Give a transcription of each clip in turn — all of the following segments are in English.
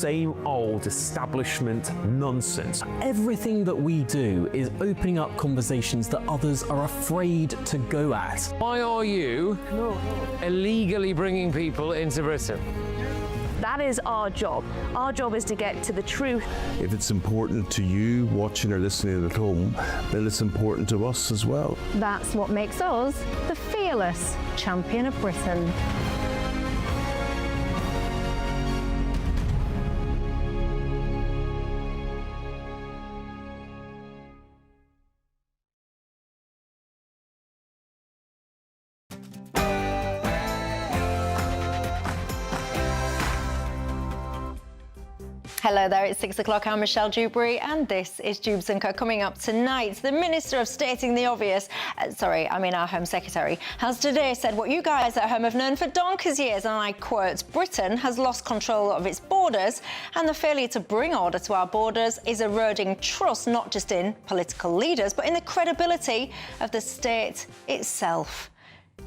Same old establishment nonsense. Everything that we do is opening up conversations that others are afraid to go at. Why are you illegally bringing people into Britain? That is our job. Our job is to get to the truth. If it's important to you watching or listening at home, then it's important to us as well. That's what makes us the fearless champion of Britain. Hello there, it's 6 o'clock. I'm Michelle Dewberry and this is Dewbs & Co. Coming up tonight, the Minister of Stating the Obvious, our Home Secretary, has today said what you guys at home have known for donkey's years, and I quote, Britain has lost control of its borders and the failure to bring order to our borders is eroding trust not just in political leaders but in the credibility of the state itself.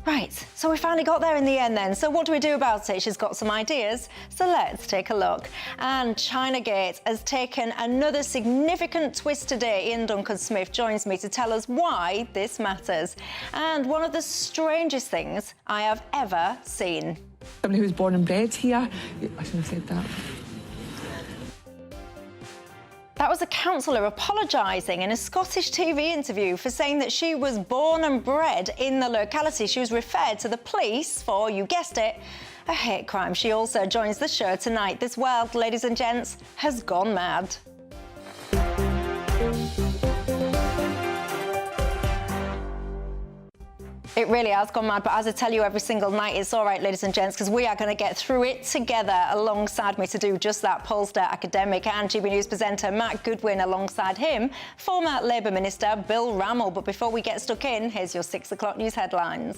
Right, so we finally got there in the end then. So what do we do about it? She's got some ideas, so let's take a look. And Chinagate has taken another significant twist today. Ian Duncan-Smith joins me to tell us why this matters. And one of the strangest things I have ever seen. Somebody who was born and bred here. I shouldn't have said that. That was a councillor apologising in a Scottish TV interview for saying that she was born and bred in the locality. She was referred to the police for, you guessed it, a hate crime. She also joins the show tonight. This world, ladies and gents, has gone mad. It really has gone mad, but as I tell you every single night, it's all right, ladies and gents, because we are going to get through it together. Alongside me to do just that, pollster, academic and GBNews presenter Matt Goodwin. Alongside him, former Labour Minister Bill Rammell. But before we get stuck in, here's your 6 o'clock news headlines.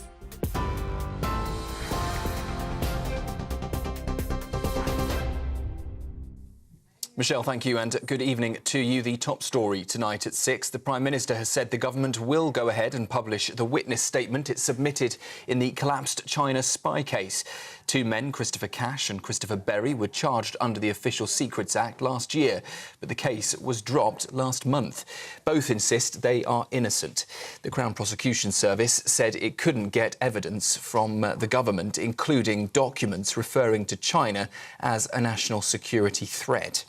Michelle, thank you and good evening to you. The top story tonight at 6. The Prime Minister has said the government will go ahead and publish the witness statement it submitted in the collapsed China spy case. Two men, Christopher Cash and Christopher Berry, were charged under the Official Secrets Act last year, but the case was dropped last month. Both insist they are innocent. The Crown Prosecution Service said it couldn't get evidence from the government, including documents referring to China as a national security threat.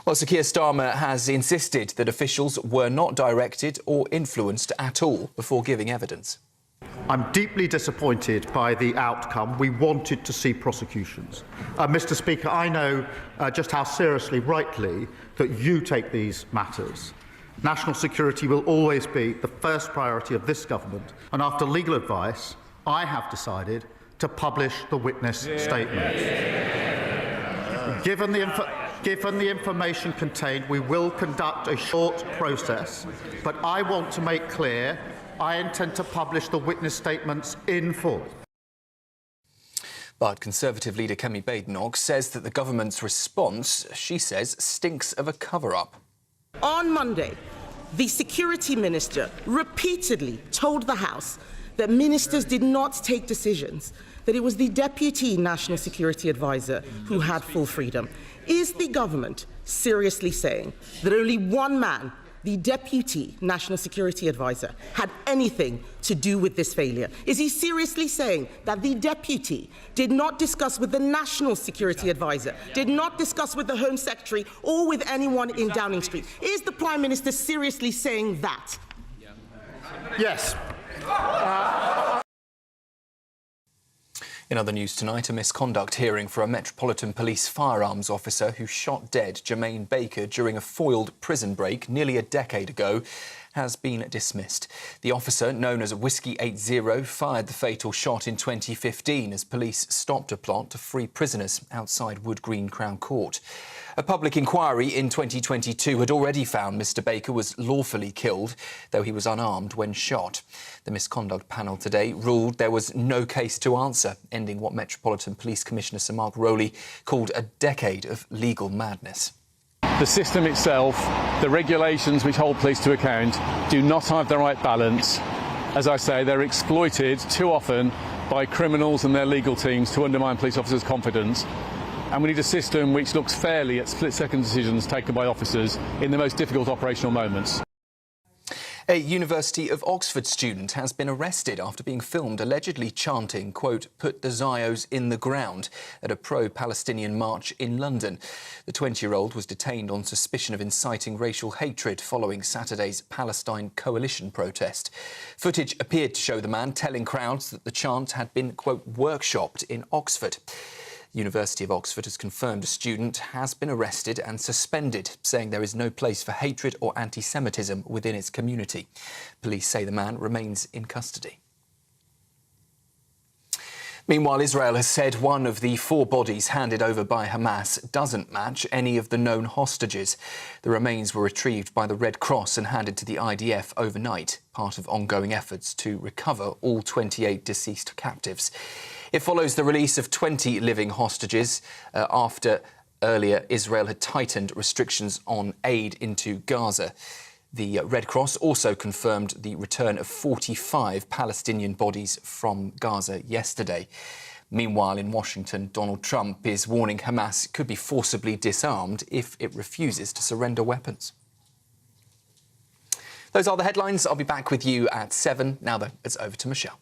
Well, Sir Keir Starmer has insisted that officials were not directed or influenced at all before giving evidence. I'm deeply disappointed by the outcome. We wanted to see prosecutions. Mr. Speaker, I know just how seriously, rightly, that you take these matters. National security will always be the first priority of this government, and after legal advice, I have decided to publish the witness statement. Given the information contained, we will conduct a short process, but I want to make clear I intend to publish the witness statements in full. But Conservative leader Kemi Badenoch says that the government's response, she says, stinks of a cover-up. On Monday, the Security Minister repeatedly told the House that ministers did not take decisions, that it was the Deputy National Security Advisor who had full freedom. Is the government seriously saying that only one man, the Deputy National Security Advisor, had anything to do with this failure? Is he seriously saying that the Deputy did not discuss with the National Security Advisor, did not discuss with the Home Secretary or with anyone in Downing Street? Is the Prime Minister seriously saying that? Yes. In other news tonight, a misconduct hearing for a Metropolitan Police firearms officer who shot dead Jermaine Baker during a foiled prison break nearly a decade ago has been dismissed. The officer, known as Whiskey 80, fired the fatal shot in 2015 as police stopped a plot to free prisoners outside Wood Green Crown Court. A public inquiry in 2022 had already found Mr Baker was lawfully killed, though he was unarmed when shot. The misconduct panel today ruled there was no case to answer, ending what Metropolitan Police Commissioner Sir Mark Rowley called a decade of legal madness. The system itself, the regulations which hold police to account, do not have the right balance. As I say, they're exploited too often by criminals and their legal teams to undermine police officers' confidence. and we need a system which looks fairly at split-second decisions taken by officers in the most difficult operational moments. A University of Oxford student has been arrested after being filmed allegedly chanting, quote, "put the Zios in the ground" at a pro-Palestinian march in London. The 20-year-old was detained on suspicion of inciting racial hatred following Saturday's Palestine Coalition protest. Footage appeared to show the man telling crowds that the chant had been, quote, "workshopped in Oxford." The University of Oxford has confirmed a student has been arrested and suspended, saying there is no place for hatred or anti-Semitism within its community. Police say the man remains in custody. Meanwhile, Israel has said one of the 4 bodies handed over by Hamas doesn't match any of the known hostages. The remains were retrieved by the Red Cross and handed to the IDF overnight, part of ongoing efforts to recover all 28 deceased captives. It follows the release of 20 living hostages after earlier Israel had tightened restrictions on aid into Gaza. The Red Cross also confirmed the return of 45 Palestinian bodies from Gaza yesterday. Meanwhile, in Washington, Donald Trump is warning Hamas could be forcibly disarmed if it refuses to surrender weapons. Those are the headlines. I'll be back with you at 7. Now, though, it's over to Michelle.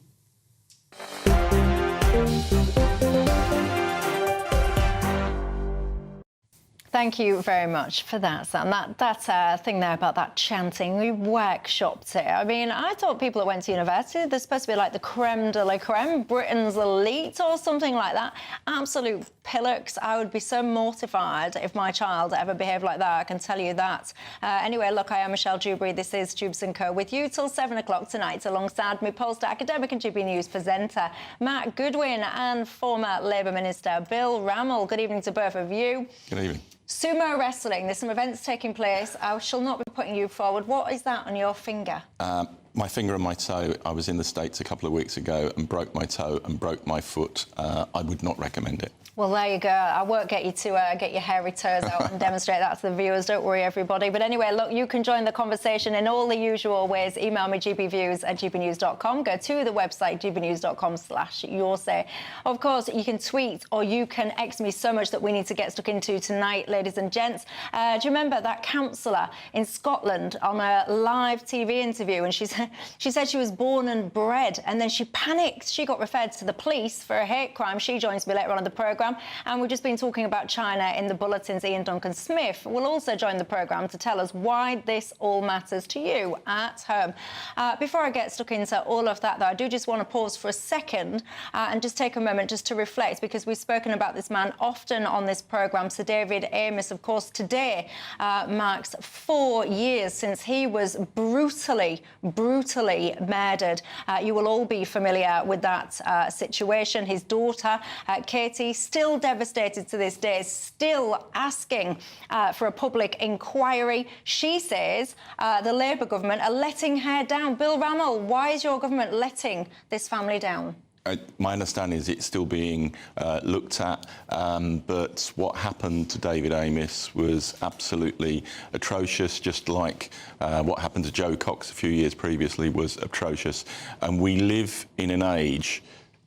Thank you very much for that, Sam. That thing there about that chanting, we workshopped it. I mean, I thought people that went to university, they're supposed to be like the creme de la creme, Britain's elite or something like that. Absolute pillocks. I would be so mortified if my child ever behaved like that, I can tell you that. Anyway, look, I am Michelle Dewberry. This is Dewbs & Co. with you till 7 o'clock tonight, alongside me, pollster, academic and GB News presenter Matt Goodwin and former Labour Minister Bill Rammell. Good evening to both of you. Good evening. Sumo wrestling, there's some events taking place. I shall not be putting you forward. What is that on your finger? My finger and my toe. I was in the States a couple of weeks ago and broke my toe and broke my foot. I would not recommend it. Well, there you go. I won't get you to get your hairy toes out and demonstrate that to the viewers. Don't worry, everybody. But anyway, look, you can join the conversation in all the usual ways. Email me, gbviews@gbnews.com. Go to the website, gbnews.com/yoursay. Of course, you can tweet or you can X me so much that we need to get stuck into tonight, ladies and gents. Do you remember that councillor in Scotland on a live TV interview? And she said she was born and bred, and then she panicked. She got referred to the police for a hate crime. She joins me later on in the programme. And we've just been talking about China in the bulletins. Ian Duncan-Smith will also join the programme to tell us why this all matters to you at home. Before I get stuck into all of that, though, I do just want to pause for a second and just take a moment just to reflect, because we've spoken about this man often on this programme, Sir David Amess. Of course, today marks 4 years since he was brutally murdered. You will all be familiar with that situation. His daughter, Katie, still devastated to this day, still asking for a public inquiry. She says the Labour government are letting her down. Bill Rammell, why is your government letting this family down? My understanding is it's still being looked at, but what happened to David Amess was absolutely atrocious, just like what happened to Joe Cox a few years previously was atrocious. And we live in an age,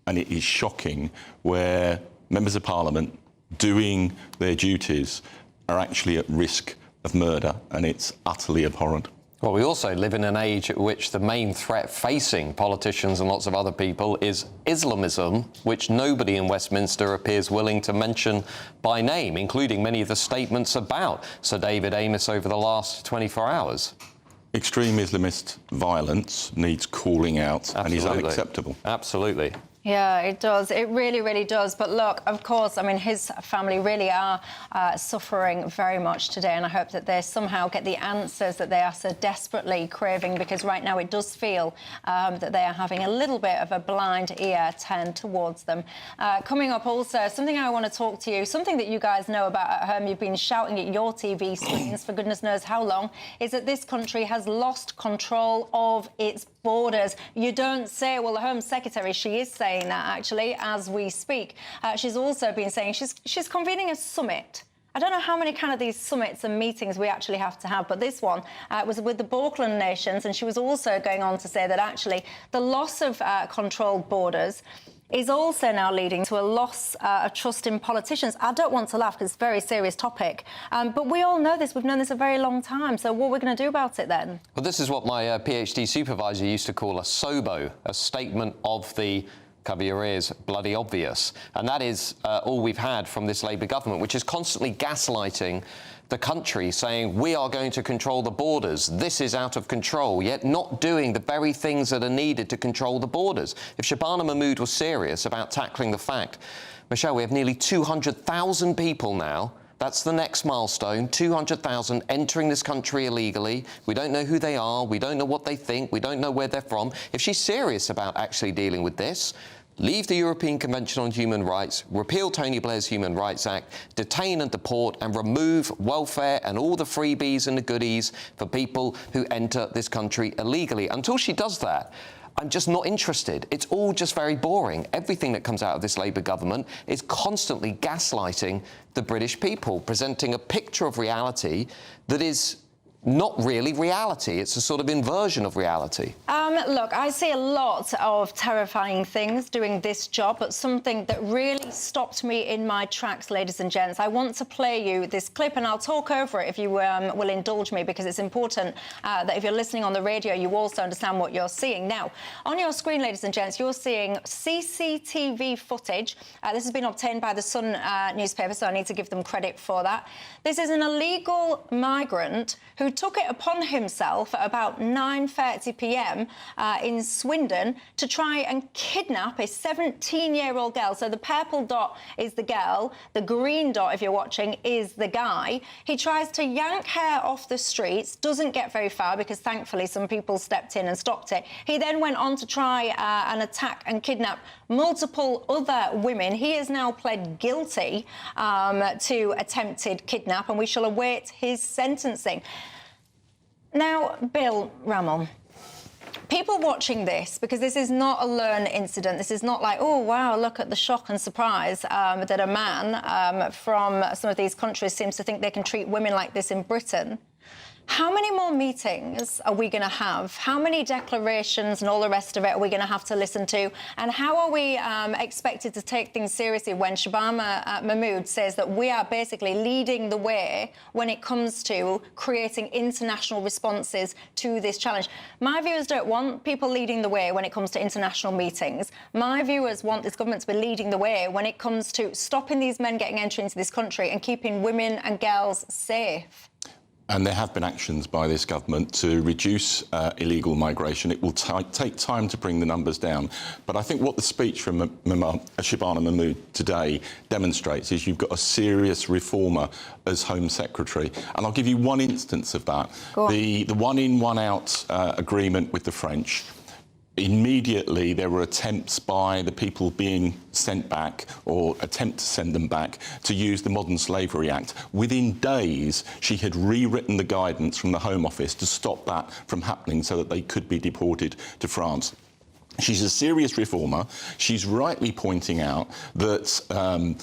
and it is shocking, where members of Parliament doing their duties are actually at risk of murder, and it's utterly abhorrent. Well, we also live in an age at which the main threat facing politicians and lots of other people is Islamism, which nobody in Westminster appears willing to mention by name, including many of the statements about Sir David Amess over the last 24 hours. Extreme Islamist violence needs calling out. Absolutely. And is unacceptable. Absolutely. Yeah, it does. It really, really does. But look, of course, I mean, his family really are suffering very much today, and I hope that they somehow get the answers that they are so desperately craving, because right now it does feel that they are having a little bit of a blind ear turned towards them. Coming up also, something I want to talk to you, something that you guys know about at home, you've been shouting at your TV screens for goodness knows how long, is that this country has lost control of its borders. You don't say. Well, the Home Secretary, she is saying that actually as we speak. She's also been saying she's convening a summit. I don't know how many kind of these summits and meetings we actually have to have, but this one was with the Balkan nations, and she was also going on to say that actually the loss of controlled borders is also now leading to a loss of trust in politicians. I don't want to laugh because it's a very serious topic, but we all know this. We've known this a very long time. So what are we going to do about it then? Well, this is what my PhD supervisor used to call a SOBO, a statement of the, cover your ears, bloody obvious. And that is all we've had from this Labour government, which is constantly gaslighting the country, saying we are going to control the borders, this is out of control, yet not doing the very things that are needed to control the borders. If Shabana Mahmood was serious about tackling the fact, Michelle, we have nearly 200,000 people now. That's the next milestone, 200,000 entering this country illegally. We don't know who they are, we don't know what they think, we don't know where they're from. If she's serious about actually dealing with this, leave the European Convention on Human Rights, repeal Tony Blair's Human Rights Act, detain and deport and remove welfare and all the freebies and the goodies for people who enter this country illegally. Until she does that, I'm just not interested. It's all just very boring. Everything that comes out of this Labour government is constantly gaslighting the British people, presenting a picture of reality that is not really reality. It's a sort of inversion of reality. Look, I see a lot of terrifying things doing this job, but something that really stopped me in my tracks, ladies and gents. I want to play you this clip, and I'll talk over it if you will indulge me, because it's important that if you're listening on the radio, you also understand what you're seeing. Now, on your screen, ladies and gents, you're seeing CCTV footage. This has been obtained by the Sun newspaper, so I need to give them credit for that. This is an illegal migrant who took it upon himself at about 9:30 p.m. In Swindon to try and kidnap a 17-year-old girl. So the purple dot is the girl, the green dot, if you're watching, is the guy. He tries to yank her off the streets, doesn't get very far because thankfully some people stepped in and stopped it. He then went on to try and attack and kidnap multiple other women. He has now pled guilty to attempted kidnap, and we shall await his sentencing. Now, Bill Ramon, people watching this, because this is not a lone incident, this is not like, oh, wow, look at the shock and surprise that a man from some of these countries seems to think they can treat women like this in Britain. How many more meetings are we going to have? How many declarations and all the rest of it are we going to have to listen to? And how are we expected to take things seriously when Shabana Mahmood says that we are basically leading the way when it comes to creating international responses to this challenge? My viewers don't want people leading the way when it comes to international meetings. My viewers want this government to be leading the way when it comes to stopping these men getting entry into this country and keeping women and girls safe. And there have been actions by this government to reduce illegal migration. It will take time to bring the numbers down. But I think what the speech from Shabana Mahmood today demonstrates is you've got a serious reformer as Home Secretary. And I'll give you one instance of that. The one-in, one-out agreement with the French. Immediately, there were attempts by the people being sent back, or attempt to send them back, to use the Modern Slavery Act. Within days, she had rewritten the guidance from the Home Office to stop that from happening so that they could be deported to France. She's a serious reformer. She's rightly pointing out that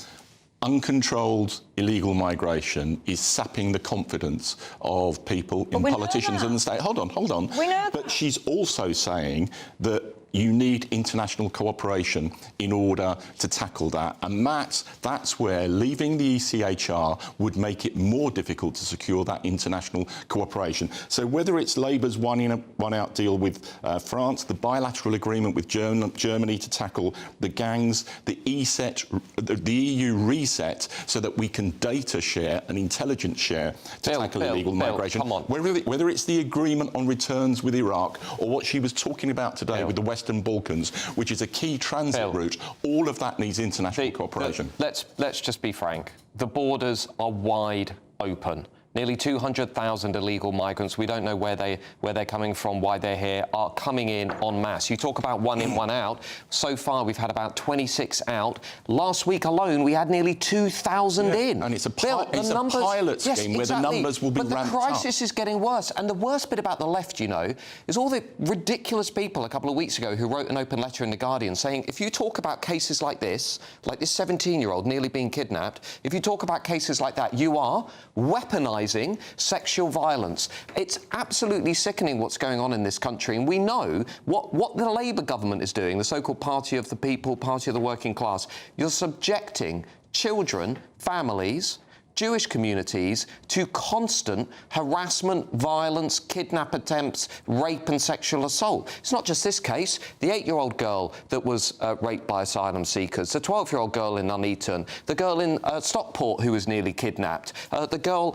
uncontrolled illegal migration is sapping the confidence of people in politicians and the state. Hold on. We know but she's also saying that you need international cooperation in order to tackle that. And that's where leaving the ECHR would make it more difficult to secure that international cooperation. So whether it's Labour's one-in, one-out deal with France, the bilateral agreement with Germany to tackle the gangs, the EU reset, so that we can data share and intelligence share to tackle illegal migration. Come on. Whether it's the agreement on returns with Iraq or what she was talking about today with the Western Balkans, which is a key transit route, all of that needs international cooperation. Let's just be frank. The borders are wide open. Nearly 200,000 illegal migrants, we don't know where they're coming from, why they're here, are coming in en masse. You talk about one in, one out. So far, we've had about 26 out. Last week alone, we had nearly 2,000 in. And it's a pilot scheme where the numbers will be ramped up. But the crisis is getting worse. And the worst bit about the left, you know, is all the ridiculous people a couple of weeks ago who wrote an open letter in The Guardian saying, if you talk about cases like this 17-year-old nearly being kidnapped, if you talk about cases like that, you are weaponising normalising sexual violence. It's absolutely sickening what's going on in this country, and we know what the Labour government is doing, the so-called party of the people, party of the working class. You're subjecting children, families, Jewish communities to constant harassment, violence, kidnap attempts, rape and sexual assault. It's not just this case. The 8-year-old girl that was raped by asylum seekers, the 12-year-old girl in Nuneaton, the girl in Stockport who was nearly kidnapped, the girl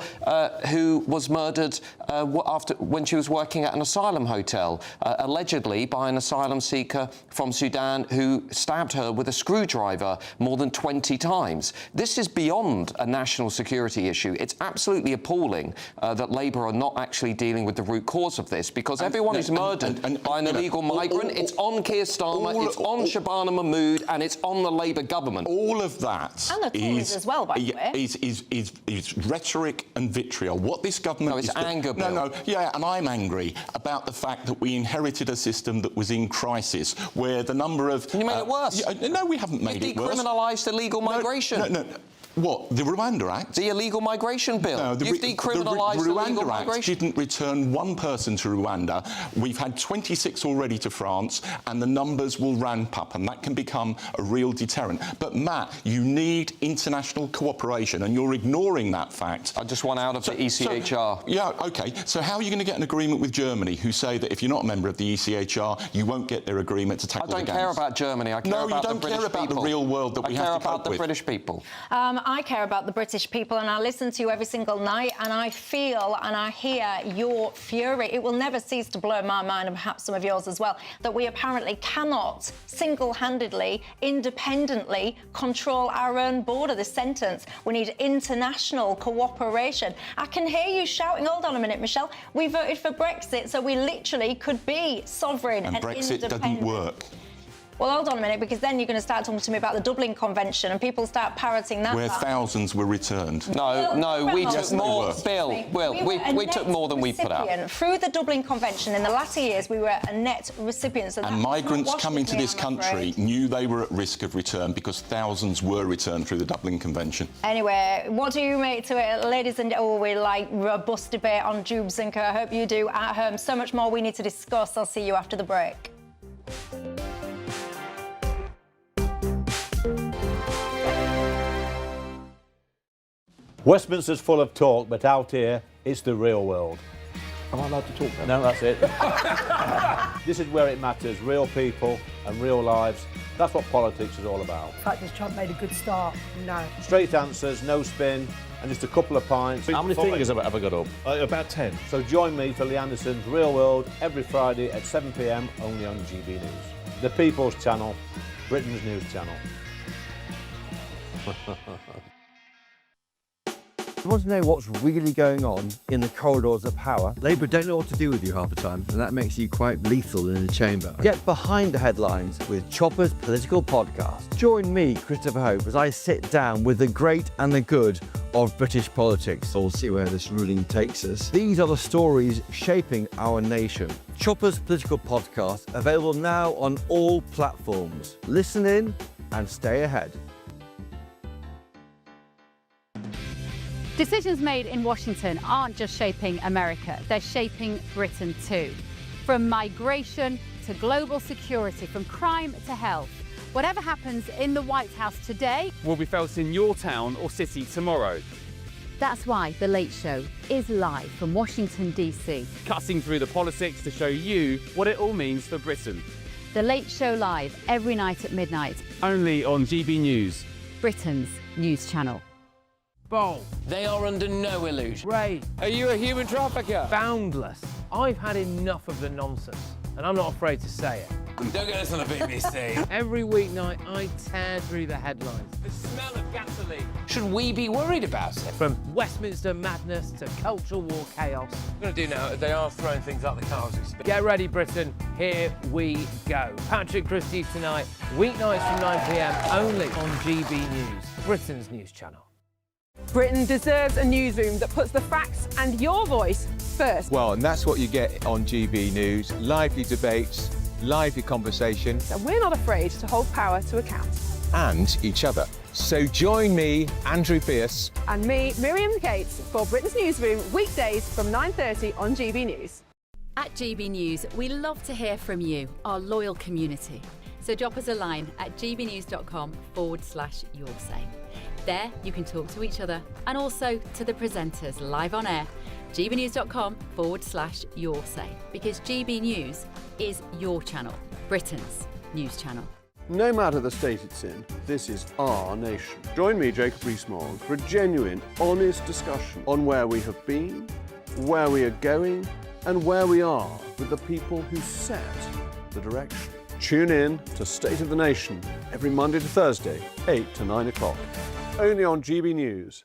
who was murdered when she was working at an asylum hotel, allegedly by an asylum seeker from Sudan who stabbed her with a screwdriver more than 20 times. This is beyond a national security issue. It's absolutely appalling that Labour are not actually dealing with the root cause of this, because everyone who's murdered by an illegal migrant, it's on Keir Starmer, it's on Shabana Mahmood, and it's on the Labour government. All of that and the Tories as well, by the way. is rhetoric and vitriol. What this government is anger, Bill. And I'm angry about the fact that we inherited a system that was in crisis, where the number of... You made it worse. No, we haven't made it worse. You've decriminalised illegal migration. No. What? The Rwanda Act? The illegal migration bill. No, You've decriminalised the illegal Rwanda Act migration. didn't return one person to Rwanda. We've had 26 already to France, and the numbers will ramp up, and that can become a real deterrent. But, Matt, you need international cooperation, and you're ignoring that fact. I just want out of the ECHR. Yeah, OK. So how are you going to get an agreement with Germany, who say that if you're not a member of the ECHR, you won't get their agreement to tackle the gangs? I don't care about Germany. I care about the British people. No, you don't care about the real world that we have to cope with. I care about the British people. I care about the British people, and I listen to you every single night, and I feel and I hear your fury. It will never cease to blow my mind, and perhaps some of yours as well, that we apparently cannot single-handedly, independently control our own border. This sentence, we need international cooperation. I can hear you shouting, hold on a minute, Michelle, we voted for Brexit, so we literally could be sovereign and Brexit independent. doesn't work. Well, hold on a minute, because then you're going to start talking to me about the Dublin Convention, and people start parroting that. Where thousands were returned. No, we took more. Bill, we took more than we put out. Through the Dublin Convention, in the latter years, we were a net recipient. So and migrants coming to this country knew they were at risk of return, because thousands were returned through the Dublin Convention. Anyway, what do you make to it, ladies and we like robust debate on Dewbs and Co. I hope you do at home. So much more we need to discuss. I'll see you after the break. Westminster's full of talk, but out here, it's the real world. Am I allowed to talk now? No, that's it. This is where it matters, real people and real lives. That's what politics is all about. The fact is Trump made a good start. No. Straight answers, no spin, and just a couple of pints. How many fingers have I got up? About 10. So join me for Lee Anderson's Real World every Friday at 7 p.m, only on GB News. The People's Channel, Britain's news channel. You want to know what's really going on in the corridors of power? Labour don't know what to do with you half the time, and that makes you quite lethal in the chamber. Get behind the headlines with Chopper's Political Podcast. Join me, Christopher Hope, as I sit down with the great and the good of British politics. We'll see where this ruling takes us. These are the stories shaping our nation. Chopper's Political Podcast, available now on all platforms. Listen in and stay ahead. Decisions made in Washington aren't just shaping America, they're shaping Britain too. From migration to global security, from crime to health. Whatever happens in the White House today will be felt in your town or city tomorrow. That's why The Late Show is live from Washington, DC. Cutting through the politics to show you what it all means for Britain. The Late Show live every night at midnight. Only on GB News. Britain's news channel. Bold. They are under no illusion. Ray. Are you a human trafficker? Boundless. I've had enough of the nonsense, and I'm not afraid to say it. Don't get this on the BBC. Every weeknight, I tear through the headlines. The smell of gasoline. Should we be worried about it? From Westminster madness to cultural war chaos. What I'm going to do now, they are throwing things out the car as we speak. Get ready, Britain. Here we go. Patrick Christie tonight, weeknights from 9 p.m, only on GB News, Britain's news channel. Britain deserves a newsroom that puts the facts and your voice first. Well, and that's what you get on GB News. Lively debates, lively conversation. And we're not afraid to hold power to account. And each other. So join me, Andrew Pearce. And me, Miriam Cates, for Britain's Newsroom, weekdays from 9:30 on GB News. At GB News, we love to hear from you, our loyal community. So drop us a line at gbnews.com/yoursay. There you can talk to each other and also to the presenters live on air. gbnews.com/yoursay, because GB News is your channel, Britain's news channel. No matter the state it's in, this is our nation. Join me, Jacob Rees-Mogg, for a genuine, honest discussion on where we have been, where we are going, and where we are with the people who set the direction. Tune in to State of the Nation every Monday to Thursday, 8 to 9 o'clock. Only on GB News.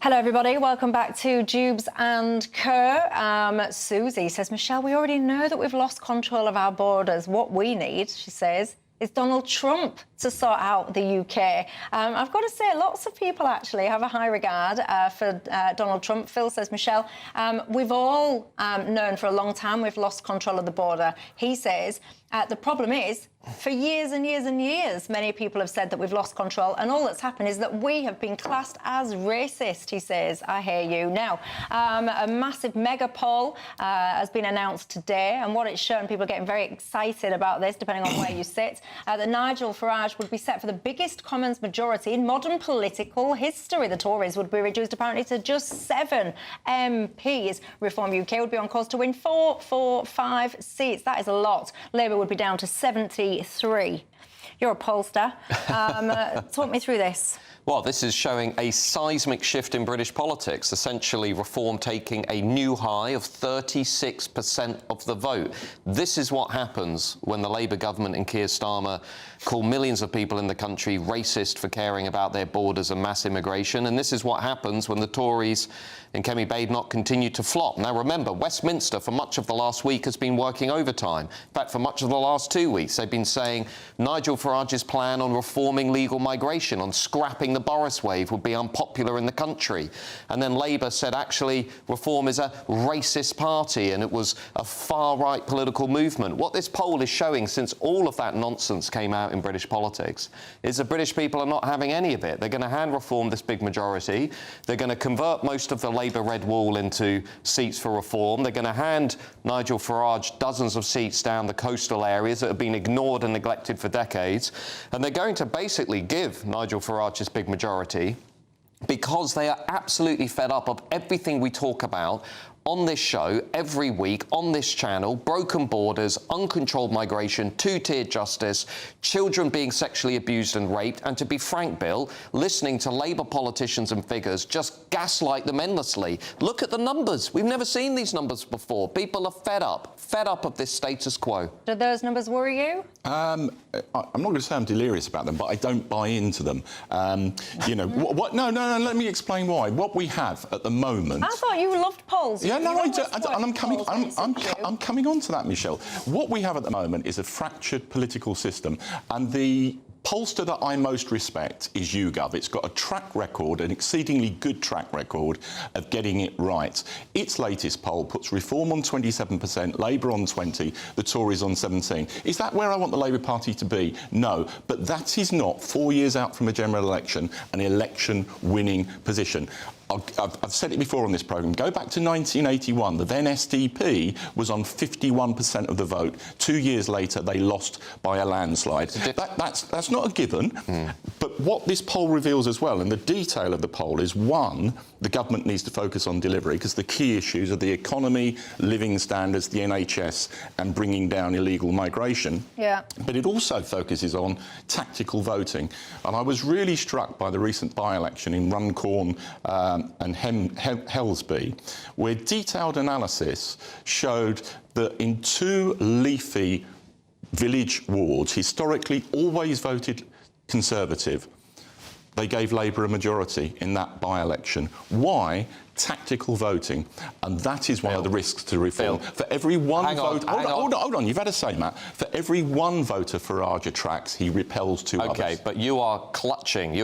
Hello, everybody. Welcome back to Dewbs and Co. Susie says, Michelle, we already know that we've lost control of our borders. What we need, she says, is Donald Trump to sort out the UK. I've got to say, lots of people actually have a high regard for Donald Trump. Phil says, Michelle, we've all known for a long time we've lost control of the border. He says, the problem is, for years and years and years, many people have said that we've lost control, and all that's happened is that we have been classed as racist, he says. I hear you. Now, a massive mega poll has been announced today, and what it's shown, people are getting very excited about this, depending on where you sit, that Nigel Farage would be set for the biggest Commons majority in modern political history. The Tories would be reduced, apparently, to just 7 MPs. Reform UK would be on course to win 5 seats. That is a lot. Labour would be down to 73. You're a pollster. Talk me through this. Well, this is showing a seismic shift in British politics, essentially Reform taking a new high of 36% of the vote. This is what happens when the Labour government and Keir Starmer call millions of people in the country racist for caring about their borders and mass immigration. And this is what happens when the Tories and Kemi Badenoch continue to flop. Now, remember, Westminster, for much of the last week, has been working overtime. In fact, for much of the last 2 weeks, they've been saying Nigel Farage's plan on reforming legal migration, on scrapping the Boris wave, would be unpopular in the country. And then Labour said, actually, Reform is a racist party and it was a far-right political movement. What this poll is showing, since all of that nonsense came out in British politics, is the British people are not having any of it. They're going to hand Reform this big majority. They're going to convert most of the Labour red wall into seats for Reform. They're going to hand Nigel Farage dozens of seats down the coastal areas that have been ignored and neglected for decades. And they're going to basically give Nigel Farage this big majority because they are absolutely fed up of everything we talk about on this show every week, on this channel: broken borders, uncontrolled migration, two-tiered justice, children being sexually abused and raped, and to be frank, Bill, listening to Labour politicians and figures just gaslight them endlessly. Look at the numbers. We've never seen these numbers before. People are fed up of this status quo. Do those numbers worry you? I'm not going to say I'm delirious about them, but I don't buy into them. You know, no, let me explain why. What we have at the moment... I thought you loved polls. Yeah, no, I do, and I'm coming on to that, Michelle. What we have at the moment is a fractured political system, and the pollster that I most respect is YouGov. It's got a track record, an exceedingly good track record of getting it right. Its latest poll puts Reform on 27%, Labour on 20%, the Tories on 17%. Is that where I want the Labour Party to be? No, but that is not, 4 years out from a general election, an election-winning position. I've said it before on this programme. Go back to 1981. The then SDP was on 51% of the vote. 2 years later, they lost by a landslide. That's not a given. But what this poll reveals as well, and the detail of the poll, is, one, the government needs to focus on delivery, because the key issues are the economy, living standards, the NHS, and bringing down illegal migration. Yeah. But it also focuses on tactical voting. And I was really struck by the recent by-election in Runcorn and Helsby, where detailed analysis showed that in 2 leafy village wards, historically always voted Conservative, they gave Labour a majority in that by-election. Why? Tactical voting, and that is one of the risks to reform. For every one vote, hold on, you've had a say, Matt. For every one voter Farage attracts, he repels two others. Okay, but you're clutching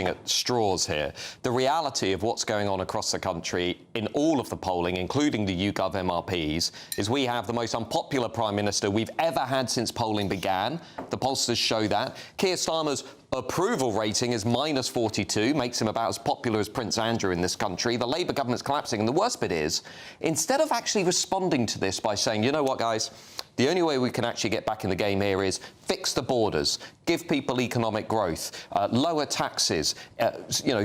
at straws here. The reality of what's going on across the country in all of the polling, including the YouGov MRPs, is we have the most unpopular Prime Minister we've ever had since polling began. The pollsters show that. Keir Starmer's approval rating is -42, makes him about as popular as Prince Andrew in this country. The Labour government's collapsing, and the worst bit is, instead of actually responding to this by saying, you know what, guys, the only way we can actually get back in the game here is fix the borders, give people economic growth, lower taxes,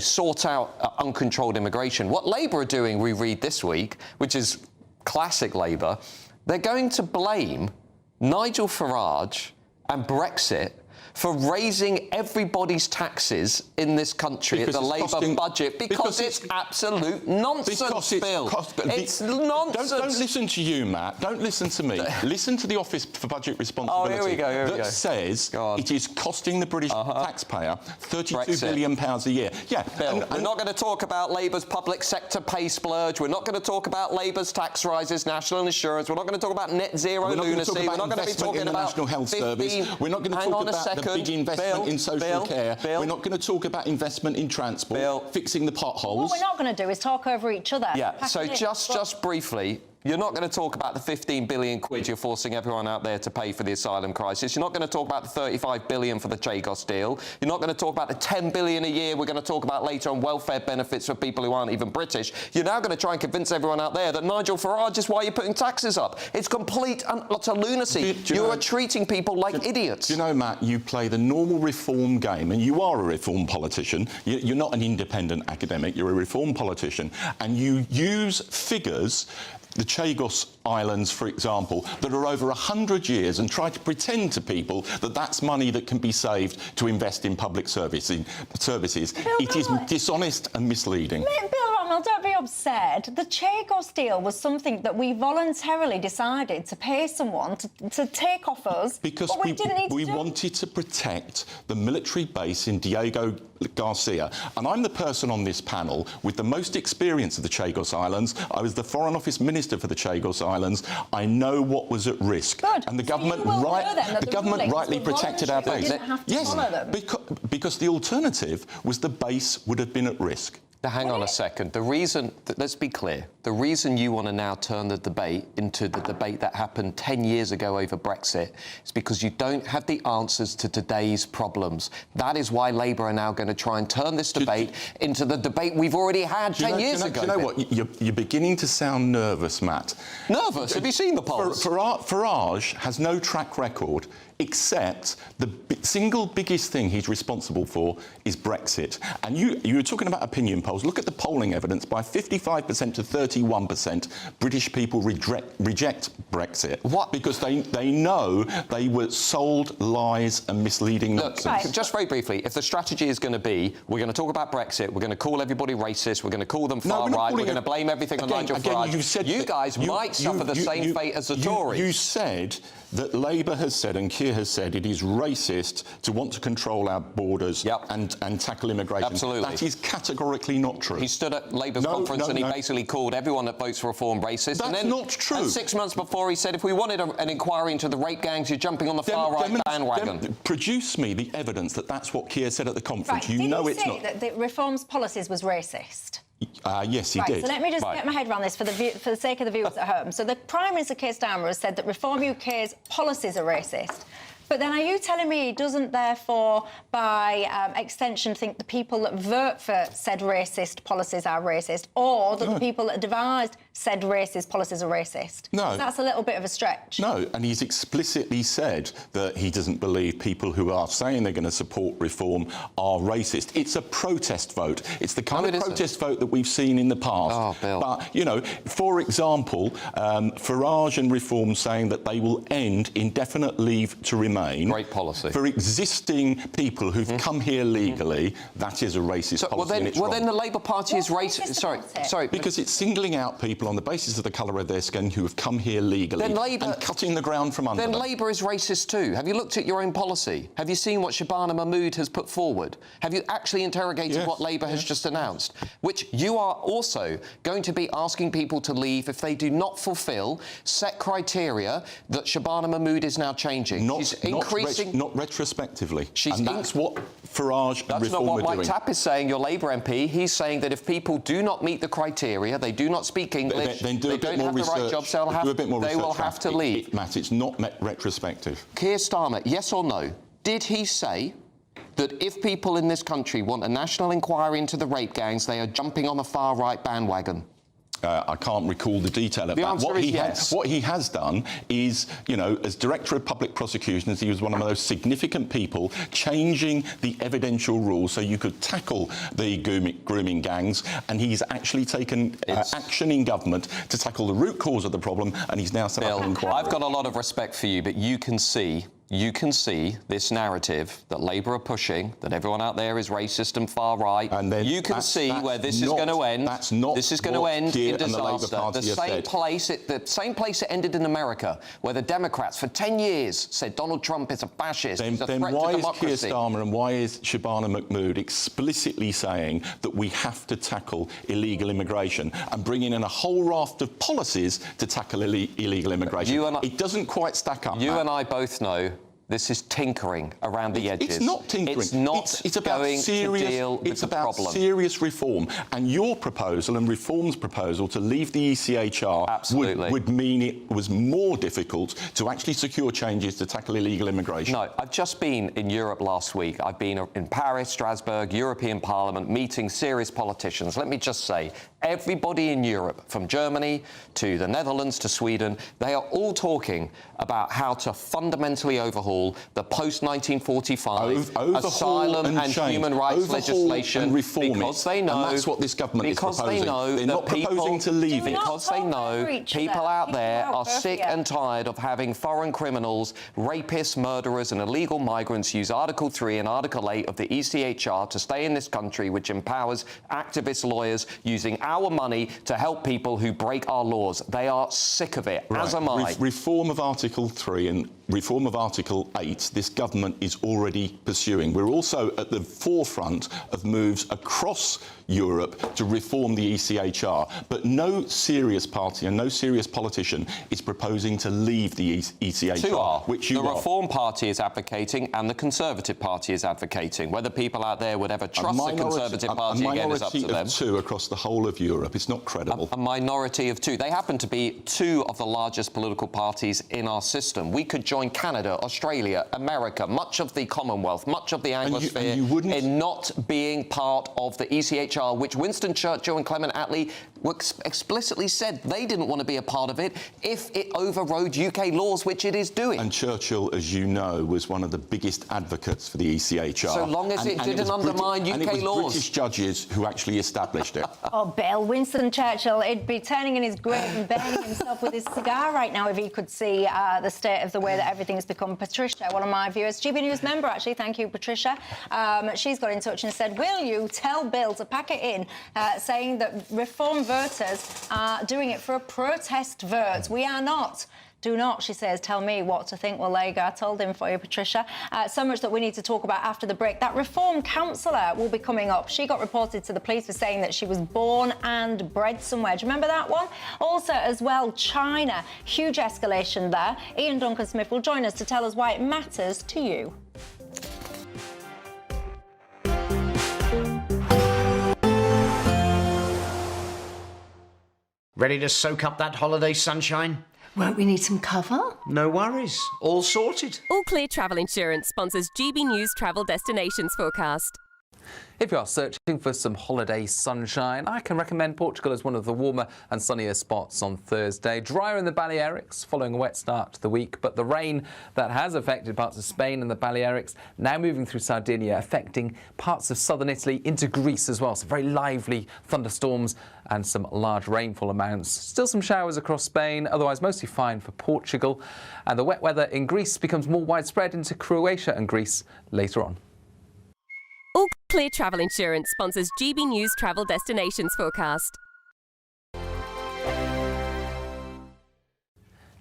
sort out uncontrolled immigration. What Labour are doing, we read this week, which is classic Labour, they're going to blame Nigel Farage and Brexit for raising everybody's taxes in this country at the Labour budget because it's absolute nonsense, Bill. It's nonsense. Don't listen to you, Matt. Don't listen to me. Listen to the Office for Budget Responsibility. Oh, here we go. That says it is costing the British taxpayer £32 billion a year. Yeah, Bill, we're not going to talk about Labour's public sector pay splurge. We're not going to talk about Labour's tax rises, national insurance. We're not going to talk about net zero lunacy. We're not going to be talking about National Health Service. We're not going to talk about the big investment in social care. We're not going to talk about investment in transport, fixing the potholes. What we're not going to do is talk over each other. Yeah, so just briefly, you're not going to talk about the 15 billion quid you're forcing everyone out there to pay for the asylum crisis. You're not going to talk about the 35 billion for the Chagos deal. You're not going to talk about the 10 billion a year we're going to talk about later on welfare benefits for people who aren't even British. You're now going to try and convince everyone out there that Nigel Farage is why you're putting taxes up. It's complete and utter lunacy. You are treating people like idiots. Do you know, Matt, you play the normal reform game, and you are a reform politician. You're not an independent academic. You're a reform politician, and you use figures, the Chagos Islands, for example, that are over 100 years, and try to pretend to people that that's money that can be saved to invest in public services. It is dishonest and misleading. Bill Ronald, don't be upset. The Chagos deal was something that we voluntarily decided to pay someone to take off us, because but we wanted to protect the military base in Diego Garcia. And I'm the person on this panel with the most experience of the Chagos Islands. I was the Foreign Office Minister for the Chagos Islands. I know what was at risk. Good. And the government, rightly protected our base. Yes, because the alternative was the base would have been at risk. Now, hang on a second. The reason, let's be clear, the reason you want to now turn the debate into the debate that happened 10 years ago over Brexit is because you don't have the answers to today's problems. That is why Labour are now going to try and turn this debate into the debate we've already had 10 years ago. Do you know what? You're beginning to sound nervous, Matt. Nervous? Have you seen the polls? Farage has no track record, except the single biggest thing he's responsible for is Brexit. And you were talking about opinion polls. Look at the polling evidence. By 55% to 31%, British people reject Brexit. What? Because they know they were sold lies and misleading nonsense. Look, just very briefly, if the strategy is going to be, we're going to talk about Brexit, we're going to call everybody racist, we're going to call them far-right, we're going to blame everything on Nigel Farage, you guys might suffer the same fate as the Tories. You said that Labour has said, and Keir has said, it is racist to want to control our borders and tackle immigration. Absolutely. That is categorically not true. He stood at Labour's conference and he basically called everyone that votes for reform racist. That's not true. And 6 months before he said, if we wanted an inquiry into the rape gangs, you're jumping on the far-right bandwagon. Produce me the evidence that that's what Keir said at the conference. Right. You know it's not. Did he say that the reform's policies was racist? Yes, he did. So let me just get my head around this for the sake of the viewers at home. So the Prime Minister, Keir Starmer, has said that Reform UK's policies are racist. But then are you telling me he doesn't, therefore, by extension, think the people that vote for said racist policies are racist, or that the people that devised said racist policies are racist? No. That's a little bit of a stretch. No, and he's explicitly said that he doesn't believe people who are saying they're going to support reform are racist. It's a protest vote. It's the kind of protest vote that we've seen in the past. Oh, Bill. But, you know, for example, Farage and Reform saying that they will end indefinite leave to remain. Great policy. For existing people who've come here legally, that is a racist policy. Well, then the Labour Party is racist. Sorry. Because it's singling out people on the basis of the colour of their skin who have come here legally and cutting the ground from under them. Then Labour is racist too. Have you looked at your own policy? Have you seen what Shabana Mahmood has put forward? Have you actually interrogated what Labour has just announced? Which you are also going to be asking people to leave if they do not fulfil set criteria that Shabana Mahmood is now changing. She's increasing... Not retrospectively. And that's what Farage and Reform are doing. That's not what Mike Tapp is saying, your Labour MP. He's saying that if people do not meet the criteria, they do not speak English, then do they a bit don't more have the right research. jobs, they will have to leave. Matt, it's not retrospective. Keir Starmer, yes or no, did he say that if people in this country want a national inquiry into the rape gangs, they are jumping on the far-right bandwagon? I can't recall the detail of the that. Answer is yes. What he has done is, you know, as Director of Public Prosecutions, he was one of the most significant people changing the evidential rules so you could tackle the grooming gangs, and he's actually taken action in government to tackle the root cause of the problem, and he's now set up an inquiry. I've got a lot of respect for you, but you can see this narrative that Labour are pushing, that everyone out there is racist and far right. And then you can see where this is going to end. That's not this is going to end in disaster. The same place it ended in America, where the Democrats for 10 years said Donald Trump is a fascist. He's a threat why to is democracy. Keir Starmer and why is Shabana Mahmood explicitly saying that we have to tackle illegal immigration and bringing in a whole raft of policies to tackle illegal immigration? It doesn't quite stack up. You and I both know this is tinkering around the edges. It's not tinkering. It's not it's about going serious, to deal with it's the about problem. serious reform. And your proposal and Reform's proposal to leave the ECHR would mean it was more difficult to actually secure changes to tackle illegal immigration. No, I've just been in Europe last week. I've been in Paris, Strasbourg, European Parliament, meeting serious politicians. Let me just say, everybody in Europe, from Germany to the Netherlands to Sweden, they are all talking about how to fundamentally overhaul the post-1945 asylum and human rights legislation and reform because they know... And that's what this government is proposing. They're not proposing to leave it. Because they know people out there are sick and tired of having foreign criminals, rapists, murderers and illegal migrants use Article 3 and Article 8 of the ECHR to stay in this country, which empowers activist lawyers using our money to help people who break our laws. They are sick of it, as am I. Reform of Article 3 and reform of Article 8, this government is already pursuing. We're also at the forefront of moves across Europe to reform the ECHR, but no serious party and no serious politician is proposing to leave the ECHR. Two are. Which you the are. Reform Party is advocating and the Conservative Party is advocating. Whether people out there would ever trust the Conservative Party again is up to them. A minority of two across the whole of Europe. It's not credible. A minority of two. They happen to be two of the largest political parties in our system. We could join Canada, Australia, America, much of the Commonwealth, much of the Anglosphere in not being part of the ECHR, which Winston Churchill and Clement Attlee explicitly said they didn't want to be a part of it if it overrode UK laws, which it is doing. And Churchill, as you know, was one of the biggest advocates for the ECHR. So long as it didn't undermine UK and it was laws. British judges who actually established it. Oh, Bill, Winston Churchill, he'd be turning in his grave and burning himself with his cigar right now if he could see the state of the way that everything's become. Patricia, one of my viewers, GB News member, actually, thank you, Patricia. She's got in touch and said, will you tell Bill to pack it in, saying that Reform voters are doing it for a protest vote. We are not. Do not, she says, tell me what to think. Well, there you go. I told him for you, Patricia. So much that we need to talk about after the break. That Reform councillor will be coming up. She got reported to the police for saying that she was born and bred somewhere. Do you remember that one? Also, as well, China. Huge escalation there. Ian Duncan-Smith will join us to tell us why it matters to you. Ready to soak up that holiday sunshine? Won't we need some cover? No worries. All sorted. All Clear Travel Insurance sponsors GB News Travel Destinations Forecast. If you are searching for some holiday sunshine, I can recommend Portugal as one of the warmer and sunnier spots on Thursday. Drier in the Balearics following a wet start to the week, but the rain that has affected parts of Spain and the Balearics now moving through Sardinia, affecting parts of southern Italy into Greece as well. So very lively thunderstorms and some large rainfall amounts. Still some showers across Spain, otherwise mostly fine for Portugal. And the wet weather in Greece becomes more widespread into Croatia and Greece later on. All Clear Travel Insurance sponsors GB News Travel Destinations Forecast.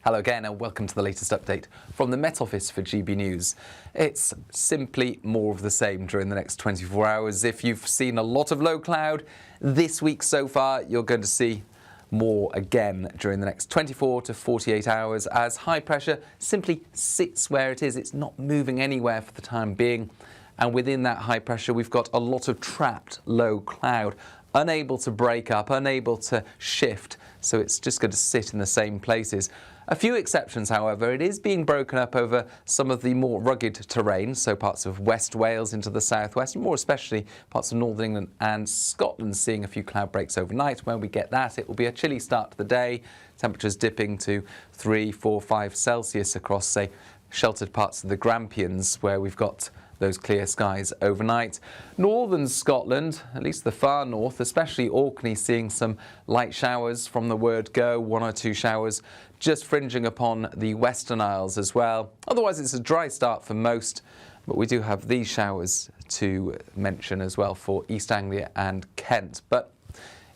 Hello again and welcome to the latest update from the Met Office for GB News. It's simply more of the same during the next 24 hours. If you've seen a lot of low cloud this week so far, you're going to see more again during the next 24 to 48 hours as high pressure simply sits where it is. It's not moving anywhere for the time being. And within that high pressure, we've got a lot of trapped low cloud, unable to break up, unable to shift. So it's just going to sit in the same places. A few exceptions, however. It is being broken up over some of the more rugged terrain, so parts of West Wales into the southwest, and more especially parts of Northern England and Scotland seeing a few cloud breaks overnight. When we get that, it will be a chilly start to the day, temperatures dipping to 3, 4, 5 Celsius across, say, sheltered parts of the Grampians, where we've got those clear skies overnight. Northern Scotland, at least the far north, especially Orkney, seeing some light showers from the word go, 1 or 2 showers just fringing upon the Western Isles as well. Otherwise, it's a dry start for most, but we do have these showers to mention as well for East Anglia and Kent. But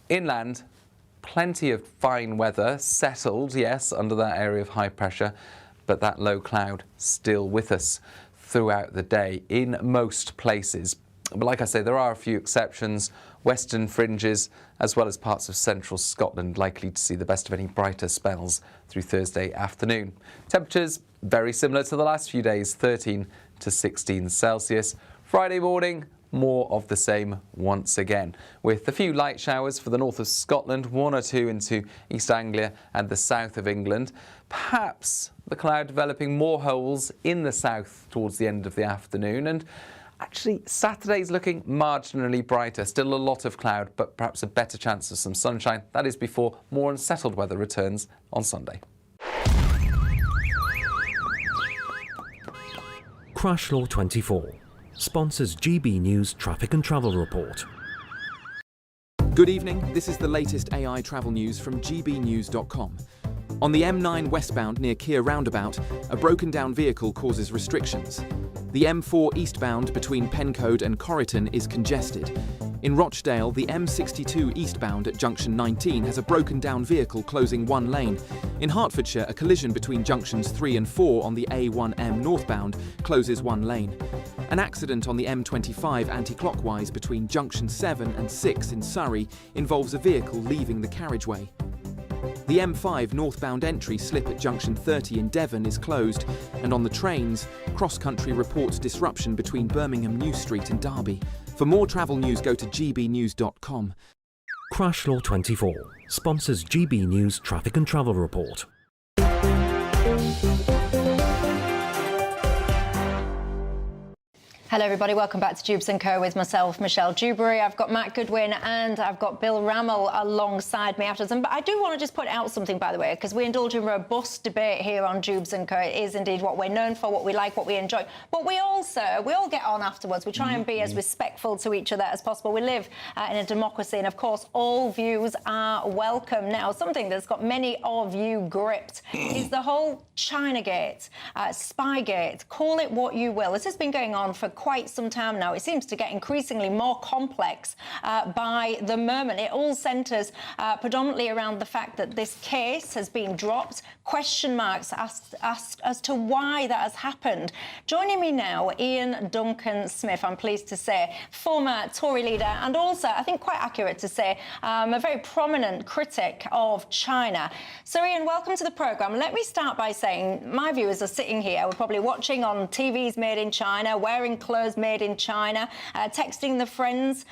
inland, plenty of fine weather, settled, yes, under that area of high pressure, but that low cloud still with us throughout the day in most places. But like I say, there are a few exceptions. Western fringes, as well as parts of central Scotland, likely to see the best of any brighter spells through Thursday afternoon. Temperatures very similar to the last few days, 13 to 16 Celsius. Friday morning, more of the same once again, with a few light showers for the north of Scotland, 1 or 2 into East Anglia and the south of England. Perhaps the cloud developing more holes in the south towards the end of the afternoon. And actually, Saturday's looking marginally brighter. Still a lot of cloud, but perhaps a better chance of some sunshine. That is before more unsettled weather returns on Sunday. Crash Law 24 sponsors GB News Traffic and Travel Report. Good evening, this is the latest AI travel news from gbnews.com. On the M9 westbound near Keir roundabout, a broken down vehicle causes restrictions. The M4 eastbound between Pencode and Corriton is congested. In Rochdale, the M62 eastbound at junction 19 has a broken down vehicle closing one lane. In Hertfordshire, a collision between junctions 3 and 4 on the A1M northbound closes one lane. An accident on the M25 anti-clockwise between junction 7 and 6 in Surrey involves a vehicle leaving the carriageway. The M5 northbound entry slip at junction 30 in Devon is closed, and on the trains, Cross Country reports disruption between Birmingham New Street and Derby. For more travel news, go to gbnews.com. Crash Law 24 sponsors GB News Traffic and Travel Report. Hello everybody, welcome back to Dewbs & Co with myself, Michelle Dewberry. I've got Matt Goodwin and I've got Bill Rammell alongside me afterwards. But I do want to just put out something, by the way, because we indulge in robust debate here on Dewbs & Co. It is indeed what we're known for, what we like, what we enjoy. But we all get on afterwards. We try and be as respectful to each other as possible. We live in a democracy, and of course all views are welcome. Now, something that's got many of you gripped is the whole Chinagate, Spygate, call it what you will. This has been going on for quite some time now. It seems to get increasingly more complex by the moment. It all centres predominantly around the fact that this case has been dropped, question marks asked as to why that has happened. Joining me now, Ian Duncan Smith, I'm pleased to say, former Tory leader and also, I think quite accurate to say, a very prominent critic of China. So Ian, welcome to the programme. Let me start by saying my viewers are sitting here, we're probably watching on TVs made in China, wearing clothes made in China, texting their friends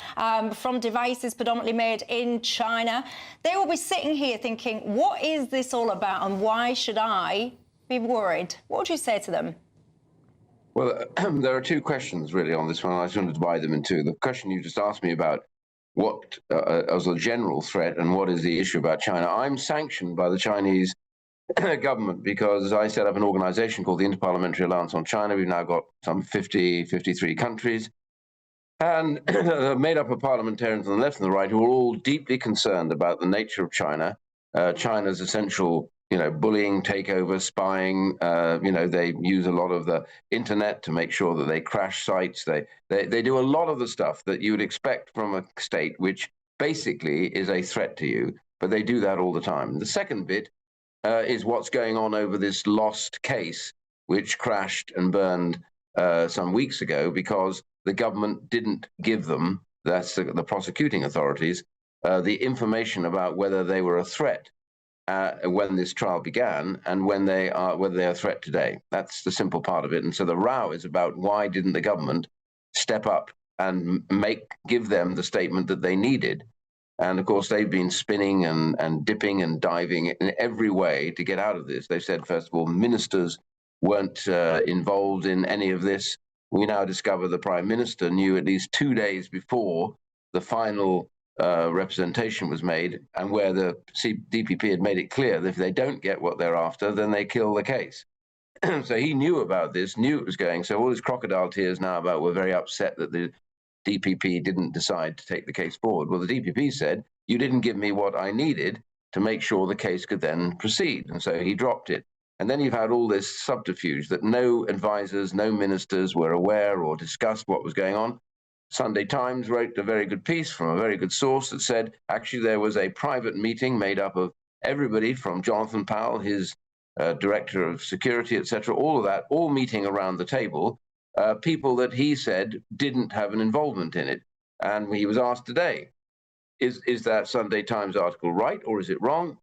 from devices predominantly made in China. They will be sitting here thinking, what is this all about and why should I be worried? What would you say to them? Well, there are two questions really on this one. I just want to divide them in two. The question you just asked me about what as a general threat and what is the issue about China. I'm sanctioned by the Chinese government because I set up an organization called the Interparliamentary Alliance on China. We've now got some 53 countries and made up of parliamentarians on the left and the right who are all deeply concerned about the nature of China, China's essential, bullying, takeover, spying. They use a lot of the internet to make sure that they crash sites. They do a lot of the stuff that you would expect from a state which basically is a threat to you, but they do that all the time. The second bit is what's going on over this lost case, which crashed and burned some weeks ago because the government didn't give them, that's the prosecuting authorities, the information about whether they were a threat when this trial began and whether they are a threat today. That's the simple part of it. And so the row is about why didn't the government step up and give them the statement that they needed. And of course, they've been spinning and dipping and diving in every way to get out of this. They said, first of all, ministers weren't involved in any of this. We now discover the Prime Minister knew at least 2 days before the final representation was made, and where the DPP had made it clear that if they don't get what they're after, then they kill the case. So he knew about this, knew it was going. So all his crocodile tears now about we're very upset that the DPP didn't decide to take the case forward. Well, the DPP said, you didn't give me what I needed to make sure the case could then proceed. And so he dropped it. And then you've had all this subterfuge that no advisors, no ministers were aware or discussed what was going on. Sunday Times wrote a very good piece from a very good source that said, actually, there was a private meeting made up of everybody from Jonathan Powell, his director of security, etc., all of that, all meeting around the table, people that he said didn't have an involvement in it. And he was asked today, is that Sunday Times article right or is it wrong?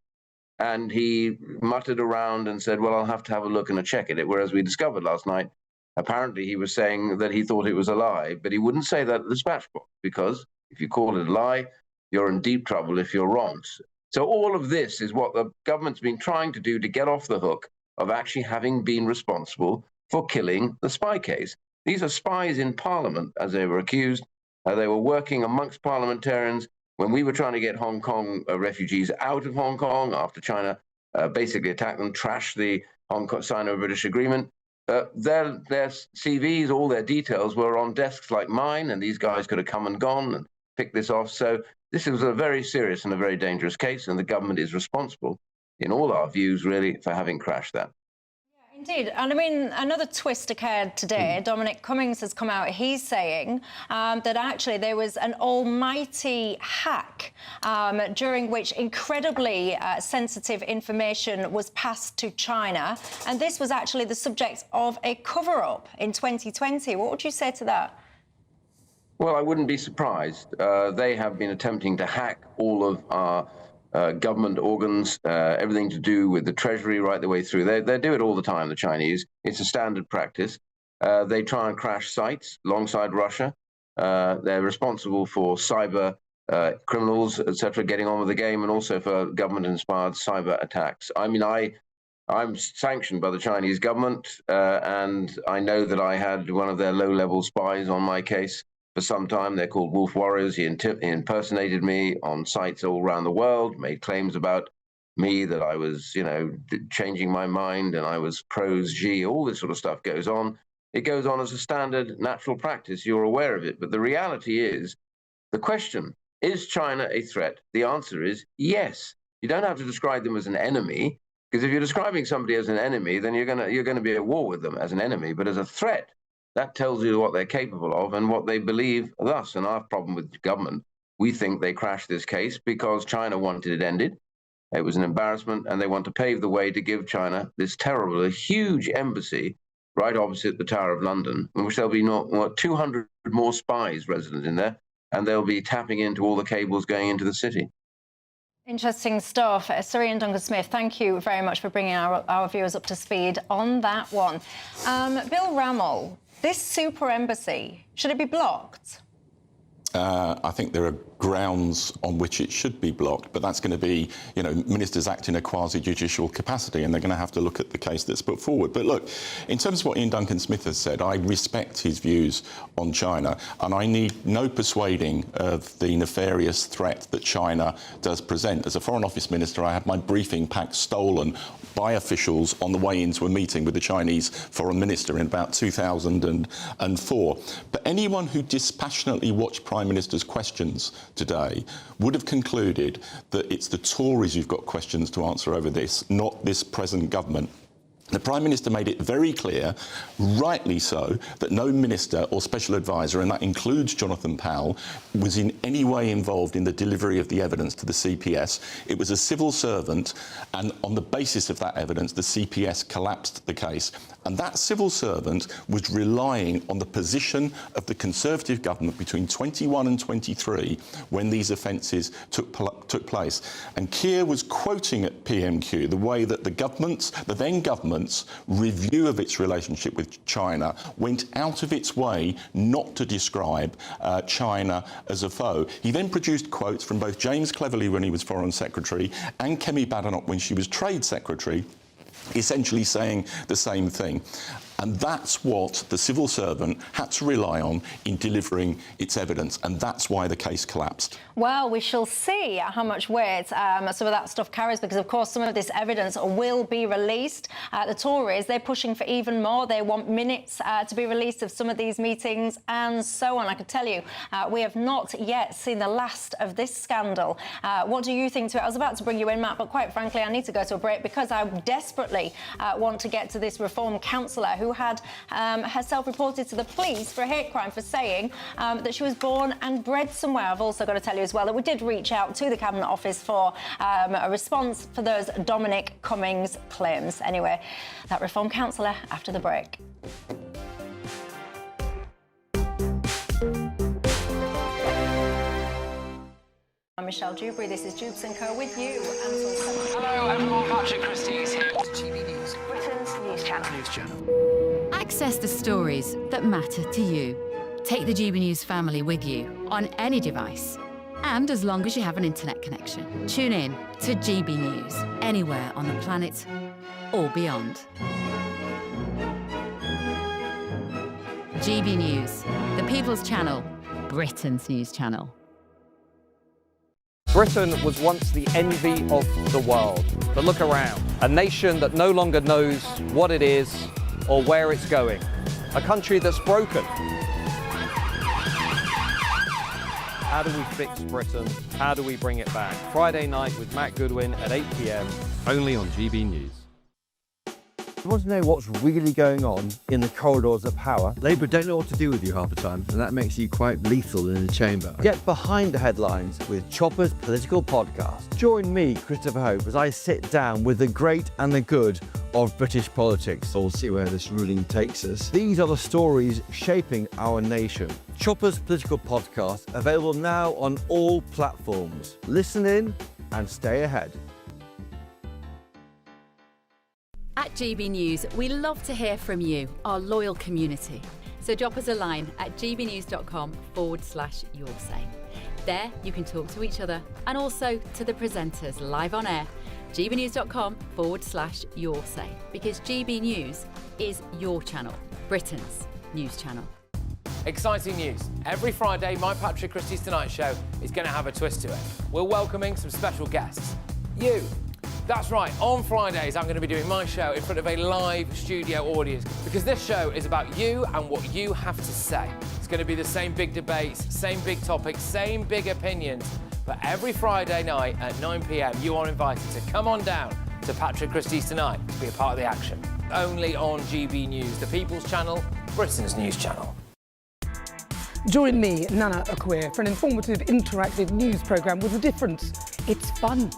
And he muttered around and said, well, I'll have to have a look and check it. Whereas we discovered last night, apparently he was saying that he thought it was a lie, but he wouldn't say that at the dispatch box, because if you call it a lie, you're in deep trouble if you're wrong. So all of this is what the government's been trying to do to get off the hook of actually having been responsible for killing the spy case. These are spies in Parliament, as they were accused. They were working amongst parliamentarians when we were trying to get Hong Kong refugees out of Hong Kong after China basically attacked them, trashed the Hong Kong Sino-British agreement. Their CVs, all their details were on desks like mine, and these guys could have come and gone and picked this off. So this was a very serious and a very dangerous case, and the government is responsible, in all our views, really, for having crashed that. Indeed. And I mean, another twist occurred today. Dominic Cummings has come out. He's saying that actually there was an almighty hack during which incredibly sensitive information was passed to China. And this was actually the subject of a cover-up in 2020. What would you say to that? Well, I wouldn't be surprised. They have been attempting to hack all of our government organs, everything to do with the Treasury right the way through. They do it all the time, the Chinese. It's a standard practice. They try and crash sites alongside Russia. They're responsible for cyber criminals, etc., getting on with the game, and also for government-inspired cyber attacks. I mean, I'm sanctioned by the Chinese government, and I know that I had one of their low-level spies on my case for some time. They're called Wolf Warriors. He impersonated me on sites all around the world, made claims about me that I was, changing my mind and I was pros-G. All this sort of stuff goes on. It goes on as a standard natural practice. You're aware of it. But the reality is, the question, is China a threat? The answer is yes. You don't have to describe them as an enemy, because if you're describing somebody as an enemy, then you're going to be at war with them as an enemy. But as a threat, that tells you what they're capable of and what they believe of us. And our problem with the government, we think they crashed this case because China wanted it ended. It was an embarrassment, and they want to pave the way to give China this terrible, a huge embassy right opposite the Tower of London, in which there'll be 200 more spies resident in there, and they'll be tapping into all the cables going into the city. Interesting stuff. Sir Duncan-Smith, thank you very much for bringing our viewers up to speed on that one. Bill Rammell, this super embassy, should it be blocked? I think there are grounds on which it should be blocked, but that's going to be, ministers act in a quasi-judicial capacity, and they're going to have to look at the case that's put forward. But look, in terms of what Ian Duncan-Smith has said, I respect his views on China, and I need no persuading of the nefarious threat that China does present. As a Foreign Office Minister, I had my briefing pack stolen by officials on the way into a meeting with the Chinese Foreign Minister in about 2004. But anyone who dispassionately watched Prime Minister's questions today would have concluded that it's the Tories who've got questions to answer over this, not this present government. The Prime Minister made it very clear, rightly so, that no minister or special advisor, and that includes Jonathan Powell, was in any way involved in the delivery of the evidence to the CPS. It was a civil servant, and on the basis of that evidence, the CPS collapsed the case. And that civil servant was relying on the position of the Conservative government between 21 and 23 when these offences took place. And Keir was quoting at PMQ the way that the then government's review of its relationship with China went out of its way not to describe China as a foe. He then produced quotes from both James Cleverly when he was Foreign Secretary and Kemi Badenoch when she was Trade Secretary, essentially saying the same thing. And that's what the civil servant had to rely on in delivering its evidence, and that's why the case collapsed. Well, we shall see how much weight some of that stuff carries, because, of course, some of this evidence will be released. The Tories, they're pushing for even more. They want minutes to be released of some of these meetings and so on. I can tell you, we have not yet seen the last of this scandal. What do you think to it? I was about to bring you in, Matt, but quite frankly, I need to go to a break because I desperately want to get to this Reform councillor who had herself reported to the police for a hate crime for saying that she was born and bred somewhere. I've also got to tell you as well that we did reach out to the Cabinet Office for a response for those Dominic Cummings claims. Anyway, that Reform councillor after the break. I'm Michelle Dewberry. This is Dewbs & Co with you. Hello everyone, Patrick Christie is here. GB News, Britain's news channel. Access the stories that matter to you. Take the GB News family with you on any device, and as long as you have an internet connection. Tune in to GB News anywhere on the planet or beyond. GB News, the People's Channel, Britain's news channel. Britain was once the envy of the world. But look around. A nation that no longer knows what it is or where it's going. A country that's broken. How do we fix Britain? How do we bring it back? Friday night with Matt Goodwin at 8 p.m. Only on GB News. You want to know what's really going on in the corridors of power? Labour don't know what to do with you half the time, and that makes you quite lethal in the chamber. Get behind the headlines with Chopper's political podcast. Join me, Christopher Hope, as I sit down with the great and the good of British politics. We'll see where this ruling takes us. These are the stories shaping our nation. Chopper's political podcast, available now on all platforms. Listen in and stay ahead. At GB News, we love to hear from you, our loyal community. So drop us a line at gbnews.com/yoursay. There you can talk to each other and also to the presenters live on air. gbnews.com/yoursay, because GB News is your channel, Britain's news channel. Exciting news. Every Friday, my Patrick Christie's Tonight Show is going to have a twist to it. We're welcoming some special guests. You. That's right, on Fridays I'm going to be doing my show in front of a live studio audience, because this show is about you and what you have to say. It's going to be the same big debates, same big topics, same big opinions, but every Friday night at 9 p.m. you are invited to come on down to Patrick Christie's Tonight to be a part of the action. Only on GB News, the People's Channel, Britain's news channel. Join me, Nana Okoye, for an informative, interactive news programme with a difference. It's fun.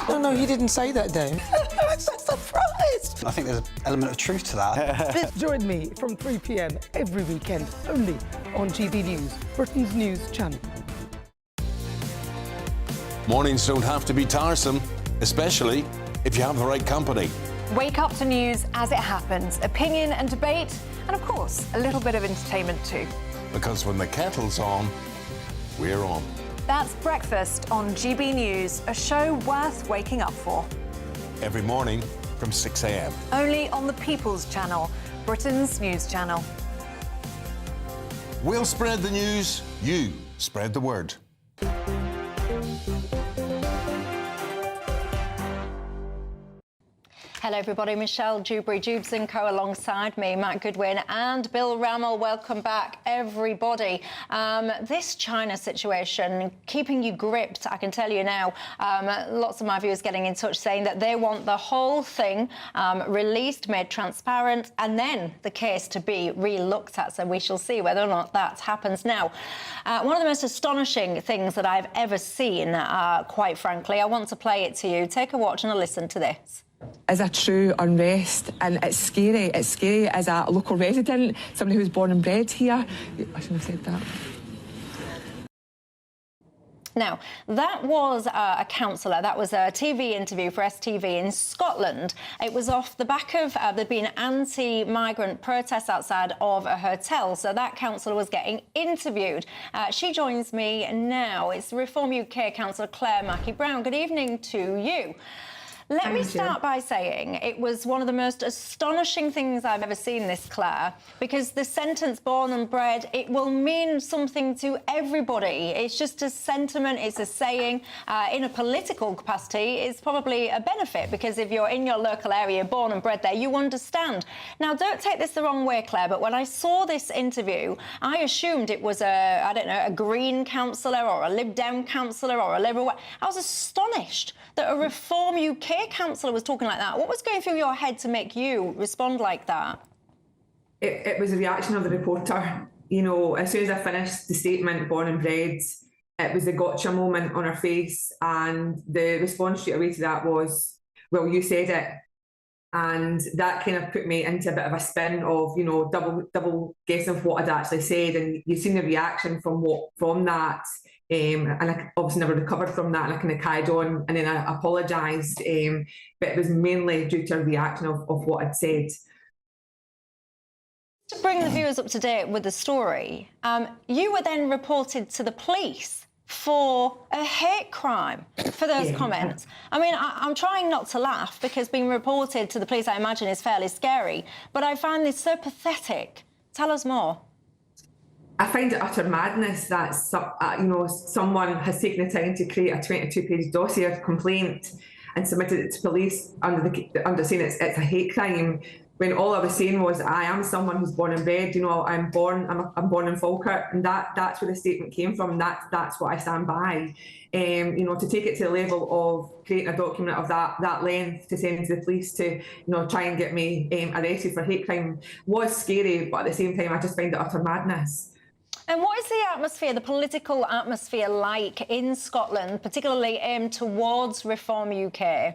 No, he didn't say that, Dave. I'm so surprised. I think there's an element of truth to that. Join me from 3 p.m. every weekend, only on GB News, Britain's news channel. Mornings don't have to be tiresome, especially if you have the right company. Wake up to news as it happens, opinion and debate, and of course, a little bit of entertainment too. Because when the kettle's on, we're on. That's Breakfast on GB News, a show worth waking up for. Every morning from 6 a.m. Only on the People's Channel, Britain's news channel. We'll spread the news, you spread the word. Hello everybody, Michelle Dewberry, Dewbs & Co alongside me, Matt Goodwin and Bill Rammell. Welcome back everybody. This China situation keeping you gripped, I can tell you now. Lots of my viewers getting in touch saying that they want the whole thing released, made transparent, and then the case to be re-looked at. So we shall see whether or not that happens. Now, one of the most astonishing things that I've ever seen, quite frankly, I want to play it to you. Take a watch and a listen to this. Is a true unrest, and it's scary. It's scary as a local resident, somebody who's born and bred here. I shouldn't have said that. Now, that was a councillor. That was a TV interview for STV in Scotland. It was off the back of there'd been anti-migrant protests outside of a hotel. So that councillor was getting interviewed. She joins me now. It's Reform UK councillor Claire Mackey-Brown. Good evening to you. Let me start by saying it was one of the most astonishing things I've ever seen, this, Claire, because the sentence born and bred, it will mean something to everybody. It's just a sentiment, it's a saying. In a political capacity, it's probably a benefit, because if you're in your local area, born and bred there, you understand. Now, don't take this the wrong way, Claire, but when I saw this interview, I assumed it was I don't know, a Green councillor or a Lib Dem councillor or a Liberal. I was astonished that a Reform UK councillor was talking like that. What was going through your head to make you respond like that? It was a reaction of the reporter. You know, as soon as I finished the statement, born and bred, it was a gotcha moment on her face, and the response straight away to that was, well, you said it. And that kind of put me into a bit of a spin of, you know, double guessing of what I'd actually said. And you've seen the reaction from that. And I obviously never recovered from that, and I kind of carried on, and then I apologised, but it was mainly due to a reaction of what I'd said. To bring the viewers up to date with the story, you were then reported to the police for a hate crime for those comments. I mean, I'm trying not to laugh, because being reported to the police, I imagine, is fairly scary, but I find this so pathetic. Tell us more. I find it utter madness that you know, someone has taken the time to create a 22-page dossier complaint and submitted it to police under saying it's a hate crime, when all I was saying was I am someone who's born and bred. You know, I'm born in Falkirk, and that's where the statement came from. That's what I stand by. You know, to take it to the level of creating a document of that length to send to the police to, you know, try and get me arrested for hate crime was scary, but at the same time I just find it utter madness. And what is the atmosphere, the political atmosphere like in Scotland, particularly aimed towards Reform UK?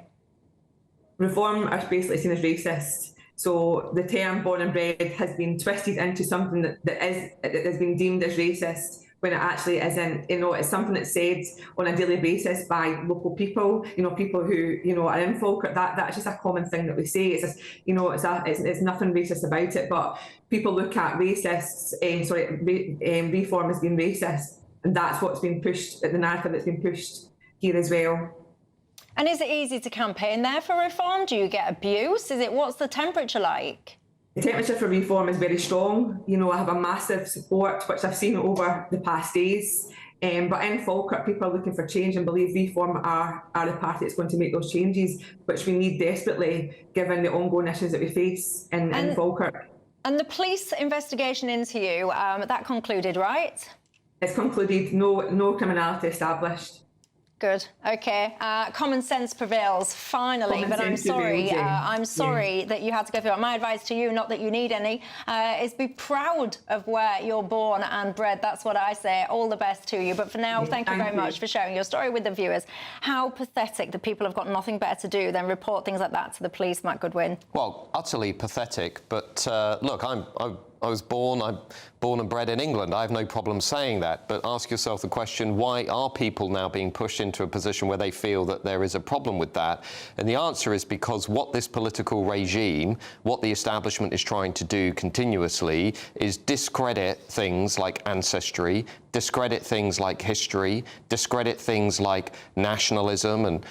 Reform are basically seen as racist. So the term born and bred has been twisted into something that has been deemed as racist, when it actually isn't. You know, it's something that's said on a daily basis by local people, you know, people who, you know, are in Falkirk. That's just a common thing that we say. It's just, you know, it's nothing racist about it, but people look at racists, reform as being racist, and that's what's been pushed, the narrative that's been pushed here as well. And is it easy to campaign there for reform? Do you get abuse? What's the temperature like? The temperature for reform is very strong. You know, I have a massive support, which I've seen over the past days. But in Falkirk, people are looking for change and believe reform are the party that's going to make those changes, which we need desperately, given the ongoing issues that we face in Falkirk. And the police investigation into you, that concluded, right? It's concluded, no criminality established. Good. Okay. Common sense prevails finally, but I'm sorry. I'm sorry that you had to go through it. My advice to you, not that you need any, is be proud of where you're born and bred. That's what I say. All the best to you. But for now, thank you very much for sharing your story with the viewers. How pathetic that people have got nothing better to do than report things like that to the police, Matt Goodwin. Well, utterly pathetic. But look, I was born and bred in England. I have no problem saying that. But ask yourself the question, why are people now being pushed into a position where they feel that there is a problem with that? And the answer is because what this political regime, what the establishment is trying to do continuously is discredit things like ancestry, discredit things like history, discredit things like nationalism and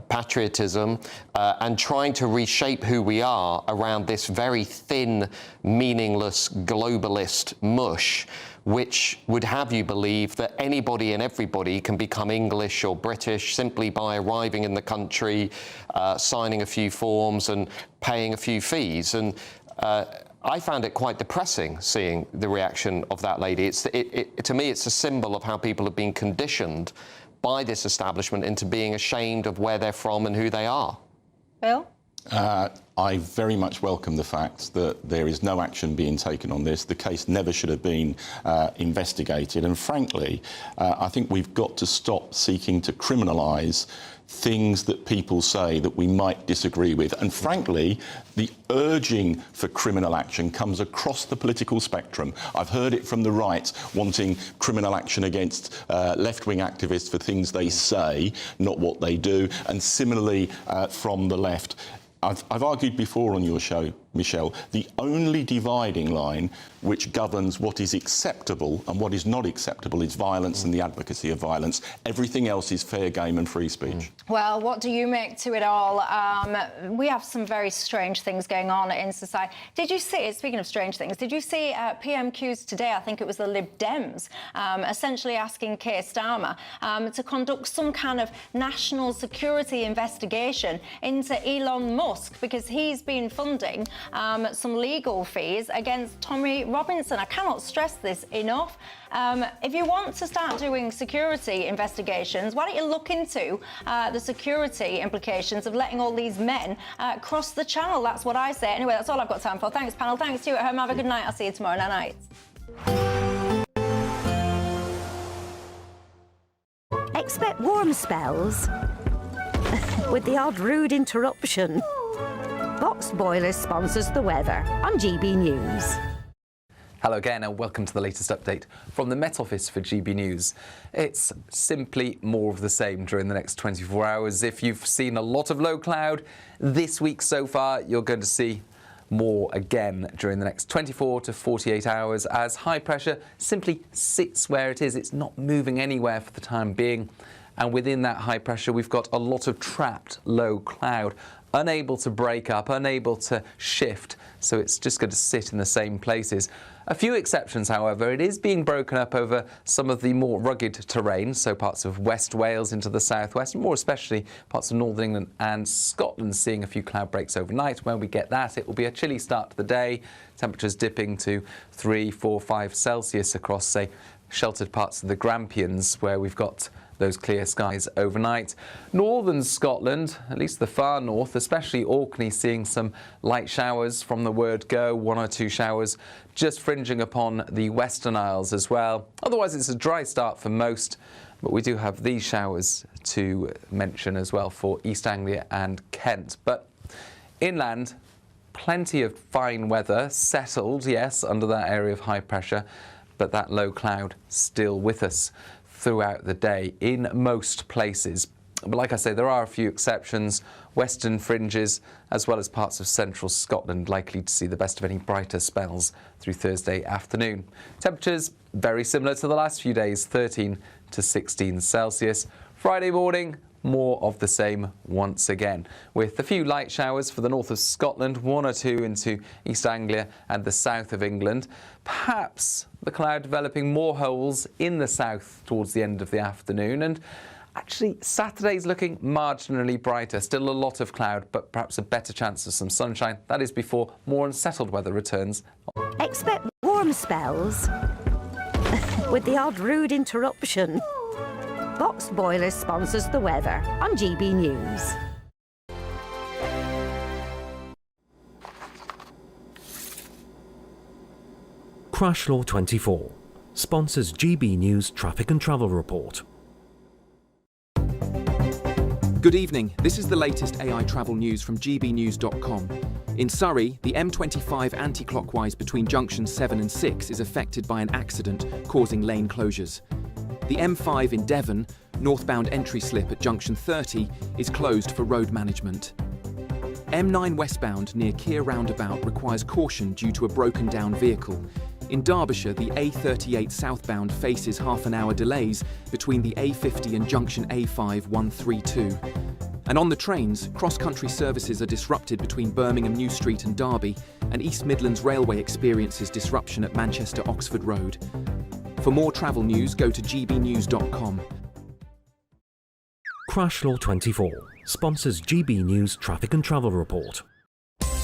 patriotism, and trying to reshape who we are around this very thin, meaningless, globalist mush which would have you believe that anybody and everybody can become English or British simply by arriving in the country, signing a few forms and paying a few fees. And I found it quite depressing seeing the reaction of that lady. To me, it's a symbol of how people have been conditioned by this establishment into being ashamed of where they're from and who they are. Bill? I very much welcome the fact that there is no action being taken on this. The case never should have been investigated. And frankly, I think we've got to stop seeking to criminalise things that people say that we might disagree with. And frankly, the urging for criminal action comes across the political spectrum. I've heard it from the right, wanting criminal action against left-wing activists for things they say, not what they do. And similarly, from the left. I've argued before on your show, Michelle, the only dividing line which governs what is acceptable and what is not acceptable is violence and the advocacy of violence. Everything else is fair game and free speech. Well, what do you make to it all? We have some very strange things going on in society. Did you see, speaking of strange things, did you see PMQs today? I think it was the Lib Dems, essentially asking Keir Starmer to conduct some kind of national security investigation into Elon Musk because he's been funding some legal fees against Tommy Robinson. I cannot stress this enough. If you want to start doing security investigations, why don't you look into the security implications of letting all these men cross the channel? That's what I say. Anyway, that's all I've got time for. Thanks, panel. Thanks to you at home. Have a good night. I'll see you tomorrow night. Expect warm spells with the odd rude interruption. Boxed Boilers sponsors the weather on GB News. Hello again and welcome to the latest update from the Met Office for GB News. It's simply more of the same during the next 24 hours. If you've seen a lot of low cloud this week so far, you're going to see more again during the next 24 to 48 hours as high pressure simply sits where it is. It's not moving anywhere for the time being. And within that high pressure, we've got a lot of trapped low cloud, unable to break up, unable to shift. So it's just going to sit in the same places. A few exceptions, however. It is being broken up over some of the more rugged terrain, so parts of West Wales into the southwest, and more especially parts of Northern England and Scotland, seeing a few cloud breaks overnight. When we get that, it will be a chilly start to the day. Temperatures dipping to 3, 4, 5 Celsius across, say, sheltered parts of the Grampians, where we've got those clear skies overnight. Northern Scotland, at least the far north, especially Orkney, seeing some light showers from the word go, 1 or 2 showers just fringing upon the Western Isles as well. Otherwise, it's a dry start for most, but we do have these showers to mention as well for East Anglia and Kent. But inland, plenty of fine weather, settled, yes, under that area of high pressure, but that low cloud still with us throughout the day in most places. But like I say, there are a few exceptions. Western fringes, as well as parts of central Scotland, likely to see the best of any brighter spells through Thursday afternoon. Temperatures very similar to the last few days, 13 to 16 Celsius. Friday morning, more of the same once again, with a few light showers for the north of Scotland, 1 or 2 into East Anglia and the south of England. Perhaps the cloud developing more holes in the south towards the end of the afternoon. And actually, Saturday's looking marginally brighter. Still a lot of cloud, but perhaps a better chance of some sunshine. That is before more unsettled weather returns. Expect warm spells with the odd rude interruption. Boxed Boilers sponsors the weather on GB News. Crash Law 24 sponsors GB News Traffic and Travel Report. Good evening. This is the latest AI travel news from GBNews.com. In Surrey, the M25 anti-clockwise between junctions 7 and 6 is affected by an accident causing lane closures. The M5 in Devon, northbound entry slip at junction 30, is closed for road management. M9 westbound near Keir roundabout requires caution due to a broken down vehicle. In Derbyshire, the A38 southbound faces half-an-hour delays between the A50 and junction A5 132. And on the trains, cross-country services are disrupted between Birmingham New Street and Derby, and East Midlands Railway experiences disruption at Manchester-Oxford Road. For more travel news, go to gbnews.com. Crash Law 24 sponsors GB News Traffic and Travel Report.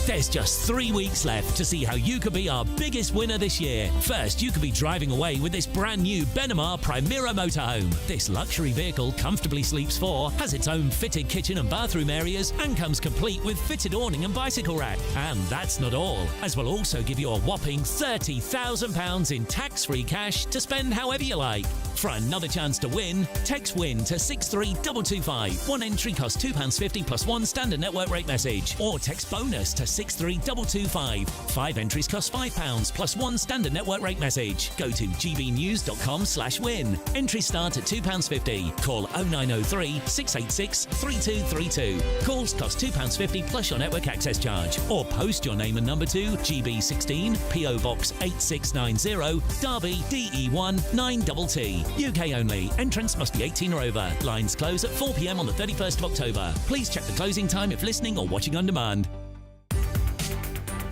There's just 3 weeks left to see how you could be our biggest winner this year. First, you could be driving away with this brand new Benamar Primera motorhome. This luxury vehicle comfortably sleeps 4, has its own fitted kitchen and bathroom areas, and comes complete with fitted awning and bicycle rack. And that's not all, as we'll also give you a whopping £30,000 in tax-free cash to spend however you like. For another chance to win, text WIN to 63225. One entry costs £2.50 plus one standard network rate message. Or text BONUS to 63225. 5 entries cost £5 plus one standard network rate message. Go to gbnews.com/win. Entries start at £2.50. Call 0903 686 3232. Calls cost £2.50 plus your network access charge. Or post your name and number to GB16 PO Box 8690 Derby DE1 9TT. UK only. Entrance must be 18 or over. Lines close at 4 p.m. on the 31st of October. Please check the closing time if listening or watching on demand.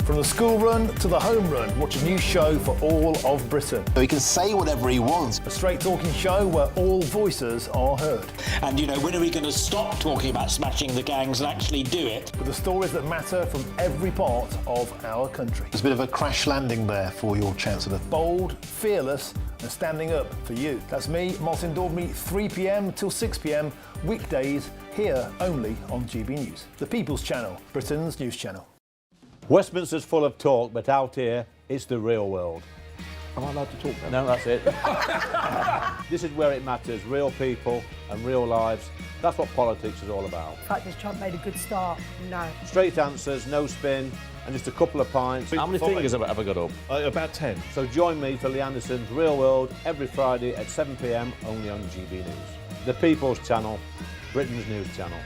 From the school run to the home run, watch a new show for all of Britain. He can say whatever he wants. A straight talking show where all voices are heard. And, you know, when are we going to stop talking about smashing the gangs and actually do it? With the stories that matter from every part of our country. There's a bit of a crash landing there for your Chancellor. Bold, fearless and standing up for you. That's me, Martin Dewbs, 3 p.m. till 6 p.m, weekdays, here only on GB News. The People's Channel, Britain's news channel. Westminster's full of talk, but out here, it's the real world. Am I allowed to talk now? No, that's it. This is where it matters, real people and real lives. That's what politics is all about. The fact has Trump made a good start? No. Straight answers, no spin, and just a couple of pints. How many fingers have I got up? About 10. So join me for Lee Anderson's Real World every Friday at 7 p.m, only on GB News. The People's Channel, Britain's news channel.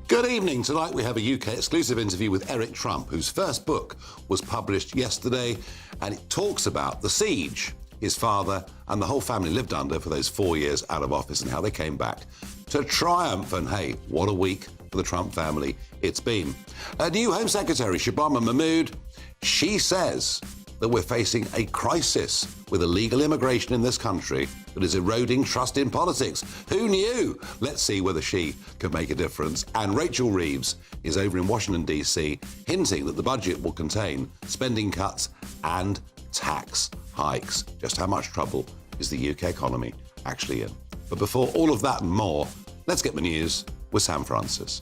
Good evening. Tonight we have a UK exclusive interview with Eric Trump, whose first book was published yesterday, and it talks about the siege his father and the whole family lived under for those 4 years out of office and how they came back to triumph. And hey, what a week for the Trump family it's been. A new Home Secretary, Shabana Mahmood, she says that we're facing a crisis with illegal immigration in this country that is eroding trust in politics. Who knew? Let's see whether she can make a difference. And Rachel Reeves is over in Washington, D.C., hinting that the budget will contain spending cuts and tax hikes. Just how much trouble is the UK economy actually in? But before all of that and more, let's get the news with Sam Francis.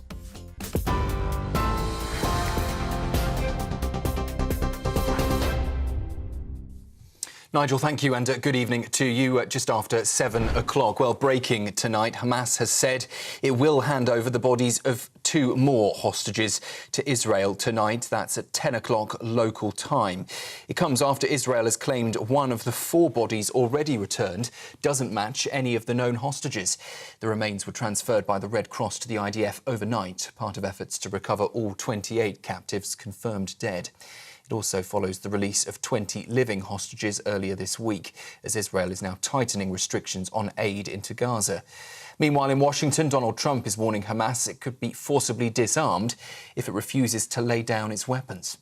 Nigel, thank you, and good evening to you. Just after 7 o'clock. Well, breaking tonight, Hamas has said it will hand over the bodies of 2 more hostages to Israel tonight. That's at 10 o'clock local time. It comes after Israel has claimed one of the 4 bodies already returned doesn't match any of the known hostages. The remains were transferred by the Red Cross to the IDF overnight, part of efforts to recover all 28 captives confirmed dead. It also follows the release of 20 living hostages earlier this week, as Israel is now tightening restrictions on aid into Gaza. Meanwhile, in Washington, Donald Trump is warning Hamas it could be forcibly disarmed if it refuses to lay down its weapons.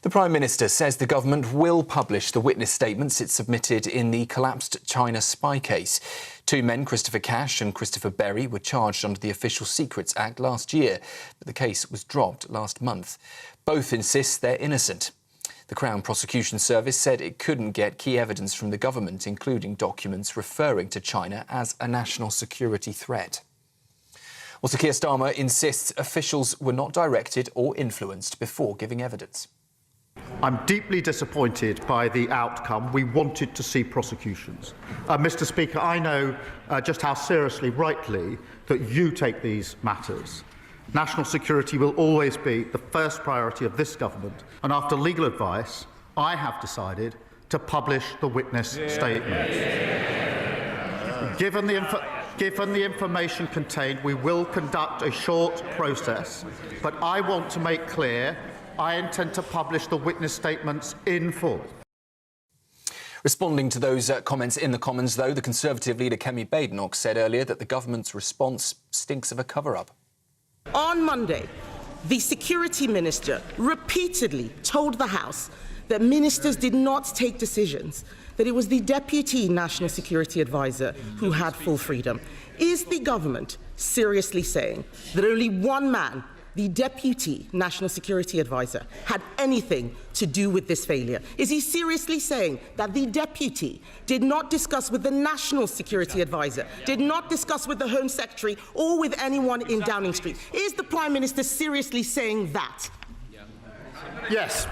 The Prime Minister says the government will publish the witness statements it submitted in the collapsed China spy case. 2 men, Christopher Cash and Christopher Berry, were charged under the Official Secrets Act last year, but the case was dropped last month. Both insist they're innocent. The Crown Prosecution Service said it couldn't get key evidence from the government, including documents referring to China as a national security threat. Well, Sir Keir Starmer insists officials were not directed or influenced before giving evidence. I'm deeply disappointed by the outcome. We wanted to see prosecutions. Mr. Speaker, I know just how seriously, rightly, that you take these matters. National security will always be the first priority of this government, and after legal advice, I have decided to publish the witness statement. Given the information contained, we will conduct a short process, but I want to make clear I intend to publish the witness statements in full. Responding to those comments in the Commons, though, the Conservative leader Kemi Badenoch said earlier that the government's response stinks of a cover-up. On Monday, the Security Minister repeatedly told the House that ministers did not take decisions, that it was the Deputy National Security Advisor who had full freedom. Is the government seriously saying that only one man, the Deputy National Security Advisor, had anything to do with this failure? Is he seriously saying that the Deputy did not discuss with the National Security Advisor, did not discuss with the Home Secretary or with anyone in Downing Street? Is the Prime Minister seriously saying that? Yes.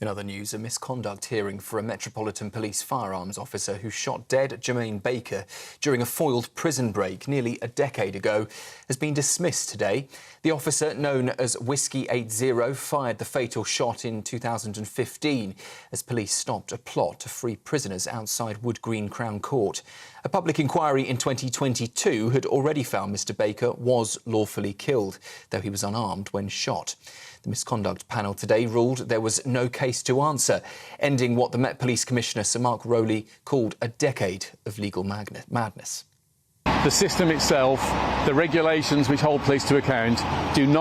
In other news, a misconduct hearing for a Metropolitan Police firearms officer who shot dead Jermaine Baker during a foiled prison break nearly a decade ago has been dismissed today. The officer, known as Whiskey 80, fired the fatal shot in 2015 as police stopped a plot to free prisoners outside Wood Green Crown Court. A public inquiry in 2022 had already found Mr Baker was lawfully killed, though he was unarmed when shot. The misconduct panel today ruled there was no case to answer, ending what the Met Police Commissioner Sir Mark Rowley called a decade of legal madness. The system itself, the regulations which hold police to account, do not